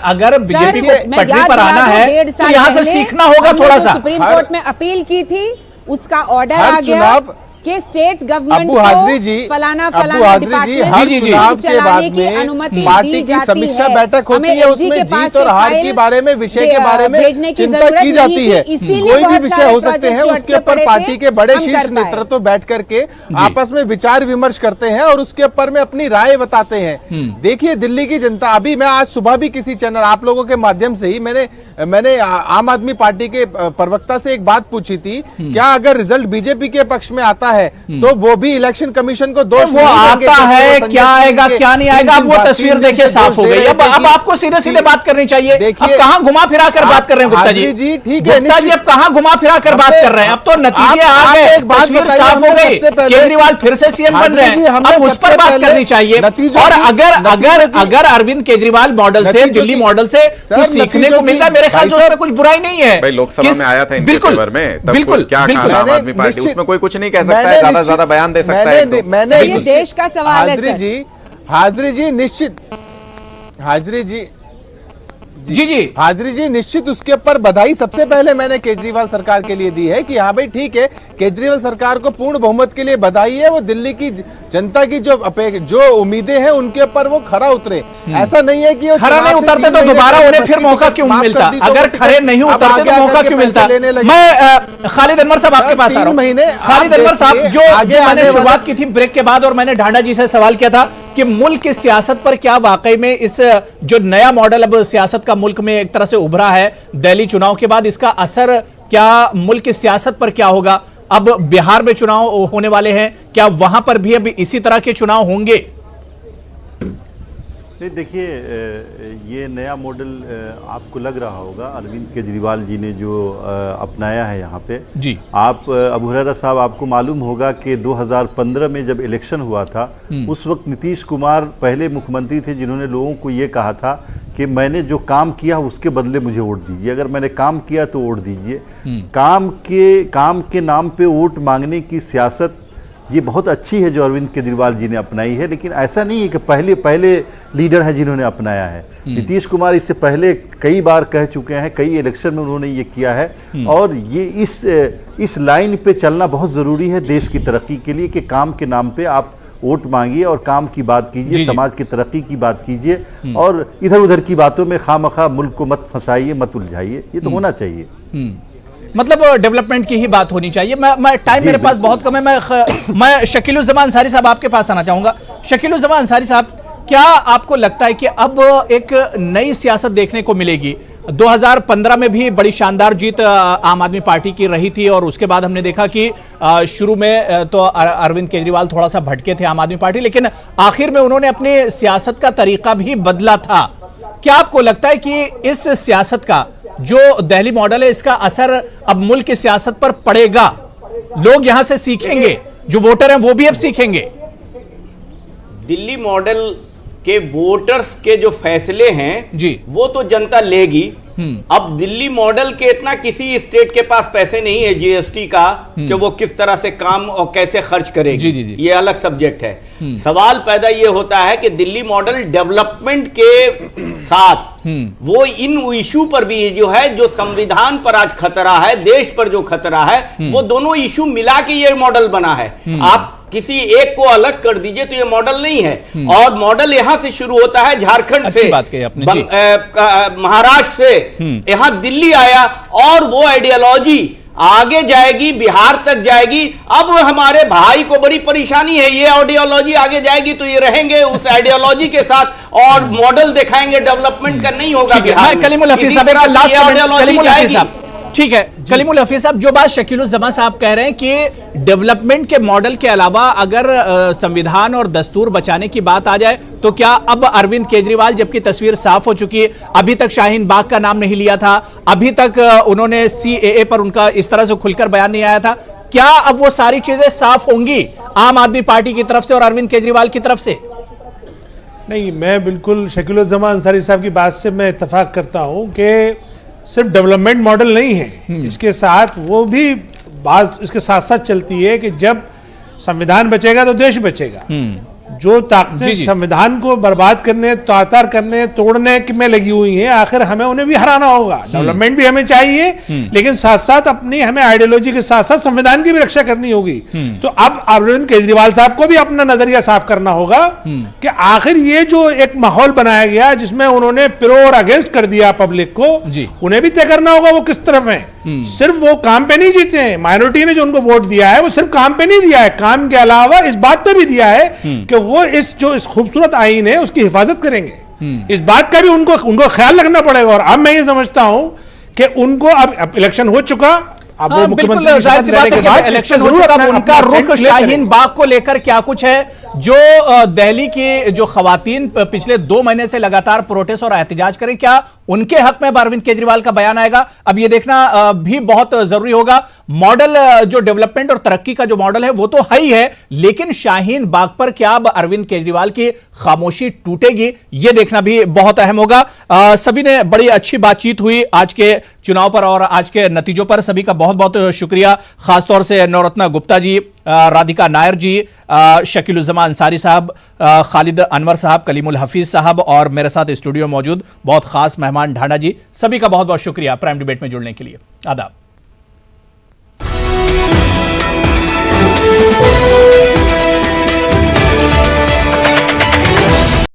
अगर बीजेपी को पटरी पर आना है तो यहां से सीखना होगा थोड़ा सा। सुप्रीम कोर्ट में अपील की थी, उसका ऑर्डर आ गया कि स्टेट गवर्नमेंट को फलाना डिपार्टमेंट चुनाव के बाद में पार्टी की समीक्षा बैठक होती है, उसमें जीत और हार के बारे में, विषय के बारे में चिंता की जाती है। कोई भी विषय हो सकते हैं, उसके ऊपर पार्टी के बड़े शीर्ष नेतृत्व बैठ करके आपस में विचार विमर्श करते हैं और उसके ऊपर में अपनी राय बताते हैं। देखिए दिल्ली की जनता, अभी मैं आज सुबह भी किसी चैनल आप लोगों के माध्यम से ही मैंने आम आदमी पार्टी के प्रवक्ता से एक बात पूछी थी, क्या अगर रिजल्ट बीजेपी के पक्ष में आता है तो वो भी इलेक्शन कमीशन को दोष वो आता है, क्या आएगा क्या नहीं आएगा, अब वो तस्वीर देखिए साफ हो गई। अब आपको सीधे सीधे बात करनी चाहिए। अब कहां घुमा फिरा कर बात कर रहे हैं गुप्ता जी? ठीक है गुप्ता जी, अब कहां घुमा फिरा कर बात कर रहे हैं? अब तो नतीजे आ गए, तस्वीर साफ हो गई, केजरीवाल फिर से सीएम बन रहे हैं, अब उस पर बात करनी चाहिए। और अगर अरविंद केजरीवाल मॉडल से, दिल्ली मॉडल से कुछ सीखने को मिल रहा है, मेरे ख्याल से उसमें कुछ बुराई नहीं है। लोकसभा में आया था बिल्कुल बिल्कुल, क्या कहा आम आदमी पार्टी, उसमें कोई कुछ नहीं कह सकता है, ज्यादा बयान दे सकता है। मैंने ये देश का सवाल है सर। हाजरी जी निश्चित, हाजरी जी हाजरी जी निश्चित उसके ऊपर बधाई सबसे पहले मैंने केजरीवाल सरकार के लिए दी है कि हाँ भाई ठीक है, केजरीवाल सरकार को पूर्ण बहुमत के लिए बधाई है। वो दिल्ली की जनता की जो उम्मीदें हैं उनके ऊपर वो खरा उतरे। ऐसा नहीं है कि खरा नहीं उतरते तो दोबारा उन्हें फिर मौका क्यों मिलता? अगर खरे नहीं उतरते तो मौका क्यों मिलता? मैं खालिद अनवर साहब आपके पास आ रहा हूं। खालिद अनवर साहब, जो मैंने शुरुआत की थी ब्रेक के बाद और मैंने ढांडा जी से सवाल किया था कि मुल्क की सियासत पर क्या वाकई में इस जो नया मॉडल अब सियासत का मुल्क में एक तरह से उभरा है दिल्ली चुनाव के बाद, इसका असर क्या मुल्क की सियासत पर क्या होगा? अब बिहार में चुनाव होने वाले हैं, क्या वहां पर भी अब इसी तरह के चुनाव होंगे? देखिए, ये नया मॉडल आपको लग रहा होगा अरविंद केजरीवाल जी ने जो अपनाया है यहाँ पे जी। आप अबू हुरैरा साहब, आपको मालूम होगा कि 2015 में जब इलेक्शन हुआ था, उस वक्त नीतीश कुमार पहले मुख्यमंत्री थे जिन्होंने लोगों को ये कहा था कि मैंने जो काम किया उसके बदले मुझे वोट दीजिए, अगर मैंने काम किया तो वोट दीजिए। काम के नाम पे वोट मांगने की सियासत ये बहुत अच्छी है जो अरविंद केजरीवाल जी ने अपनाई है, लेकिन ऐसा नहीं है कि पहले लीडर हैं जिन्होंने अपनाया है। नीतीश कुमार इससे पहले कई बार कह चुके हैं, कई इलेक्शन में उन्होंने ये किया है। और ये इस लाइन पे चलना बहुत ज़रूरी है देश की तरक्की के लिए कि काम के नाम पे आप वोट मांगिए और काम की बात कीजिए, समाज की तरक्की की बात कीजिए और इधर उधर की बातों में खामखा मुल्क को मत फंसाइए, मत उलझाइए। ये तो होना चाहिए। मतलब डेवलपमेंट की ही बात होनी चाहिए। मैं टाइम मेरे पास बहुत कम है। मैं शकीलुज़्ज़मान अंसारी साहब आपके पास आना चाहूंगा। शकीलुज़्ज़मान अंसारी साहब, क्या आपको लगता है कि अब एक नई सियासत देखने को मिलेगी? 2015 में भी बड़ी शानदार जीत आम आदमी पार्टी की रही थी और उसके बाद हमने देखा कि शुरू में तो अरविंद केजरीवाल थोड़ा सा भटके थे आम आदमी पार्टी, लेकिन आखिर में उन्होंने अपनी सियासत का तरीका भी बदला था। क्या आपको लगता है कि इस सियासत का जो दिल्ली मॉडल है, इसका असर अब मुल्क की सियासत पर पड़ेगा? लोग यहां से सीखेंगे, जो वोटर हैं वो भी अब सीखेंगे। दिल्ली मॉडल के वोटर्स के जो फैसले हैं जी, वो तो जनता लेगी। अब दिल्ली मॉडल के इतना किसी स्टेट के पास पैसे नहीं है जीएसटी का कि वो किस तरह से काम और कैसे खर्च करेगी। जी। ये अलग सब्जेक्ट है। सवाल पैदा ये होता है कि दिल्ली मॉडल डेवलपमेंट के साथ वो इन इशू पर भी जो है, जो संविधान पर आज खतरा है, देश पर जो खतरा है, वो दोनों इशू मिला के ये मॉडल बना है। आप किसी एक को अलग कर दीजिए तो ये मॉडल नहीं है। और मॉडल यहां से शुरू होता है, झारखंड से, बात कही आपने, महाराष्ट्र से यहां दिल्ली आया और वो आइडियोलॉजी आगे जाएगी, बिहार तक जाएगी। अब हमारे भाई को बड़ी परेशानी है, ये आइडियोलॉजी आगे जाएगी तो ये रहेंगे उस आइडियोलॉजी के साथ और मॉडल दिखाएंगे डेवलपमेंट का नहीं होगा बिहार में। कलीमुल हफीज साहब, ठीक है कलीमुल हफीज साहब, जो बात शकीलुज्जमा साहब कह रहे हैं कि डेवलपमेंट के मॉडल के अलावा अगर संविधान और दस्तूर बचाने की बात आ जाए तो क्या अब अरविंद केजरीवाल, जबकि तस्वीर साफ हो चुकी है, अभी तक शाहीन बाग का नाम नहीं लिया था, अभी तक उन्होंने CAA पर उनका इस तरह से खुलकर बयान नहीं आया था, क्या अब वो सारी चीजें साफ होंगी आम आदमी पार्टी की तरफ से और अरविंद केजरीवाल की तरफ से? नहीं, मैं बिल्कुल शकीलुज्जमा अंसारी साहब की बात से मैं इत्तेफाक करता हूं कि सिर्फ डेवलपमेंट मॉडल नहीं है, इसके साथ वो भी बात इसके साथ साथ चलती है कि जब संविधान बचेगा तो देश बचेगा। जो ताकतें संविधान को बर्बाद करने, तातार करने, तोड़ने में लगी हुई हैं, आखिर हमें उन्हें भी हराना होगा। डेवलपमेंट भी हमें चाहिए, लेकिन साथ साथ अपनी हमें आइडियोलॉजी के साथ साथ संविधान की भी रक्षा करनी होगी। तो अब अरविंद केजरीवाल साहब को भी अपना नजरिया साफ करना होगा कि आखिर ये जो एक माहौल बनाया गया जिसमें उन्होंने प्रो और अगेंस्ट कर दिया पब्लिक को, उन्हें भी तय करना होगा वो किस तरफ है। सिर्फ वो काम पे नहीं जीते हैं, माइनॉरिटी ने जो उनको वोट दिया है वो सिर्फ काम पे नहीं दिया है, काम के अलावा इस बात पे भी दिया है कि वो इस खूबसूरत आईन है उसकी हिफाजत करेंगे। इस बात का भी उनको ख्याल रखना पड़ेगा। और अब मैं ये समझता हूं कि उनको अब इलेक्शन हो चुका, अब वो मुख्यमंत्री इलेक्शन हो चुका, उनका रुख शाहीन बाग को लेकर क्या कुछ है? जो दिल्ली की जो खवातीन पिछले 2 महीने से लगातार प्रोटेस्ट और एहतजाज करें, क्या उनके हक में अरविंद केजरीवाल का बयान आएगा? अब ये देखना भी बहुत जरूरी होगा। मॉडल जो डेवलपमेंट और तरक्की का जो मॉडल है वो तो है ही है, लेकिन शाहीन बाग पर क्या अब अरविंद केजरीवाल की खामोशी टूटेगी, ये देखना भी बहुत अहम होगा। सभी ने बड़ी अच्छी बातचीत हुई आज के चुनाव पर और आज के नतीजों पर। सभी का बहुत बहुत शुक्रिया, खासतौर से नवरत्ना गुप्ता जी, राधिका नायर जी, शकीलुज्जमा अंसारी साहब, खालिद अनवर साहब, कलीमुल हफीज साहब और मेरे साथ स्टूडियो मौजूद बहुत खास मेहमान ढांडा जी। सभी का बहुत बहुत शुक्रिया प्राइम डिबेट में जुड़ने के लिए। आदाब।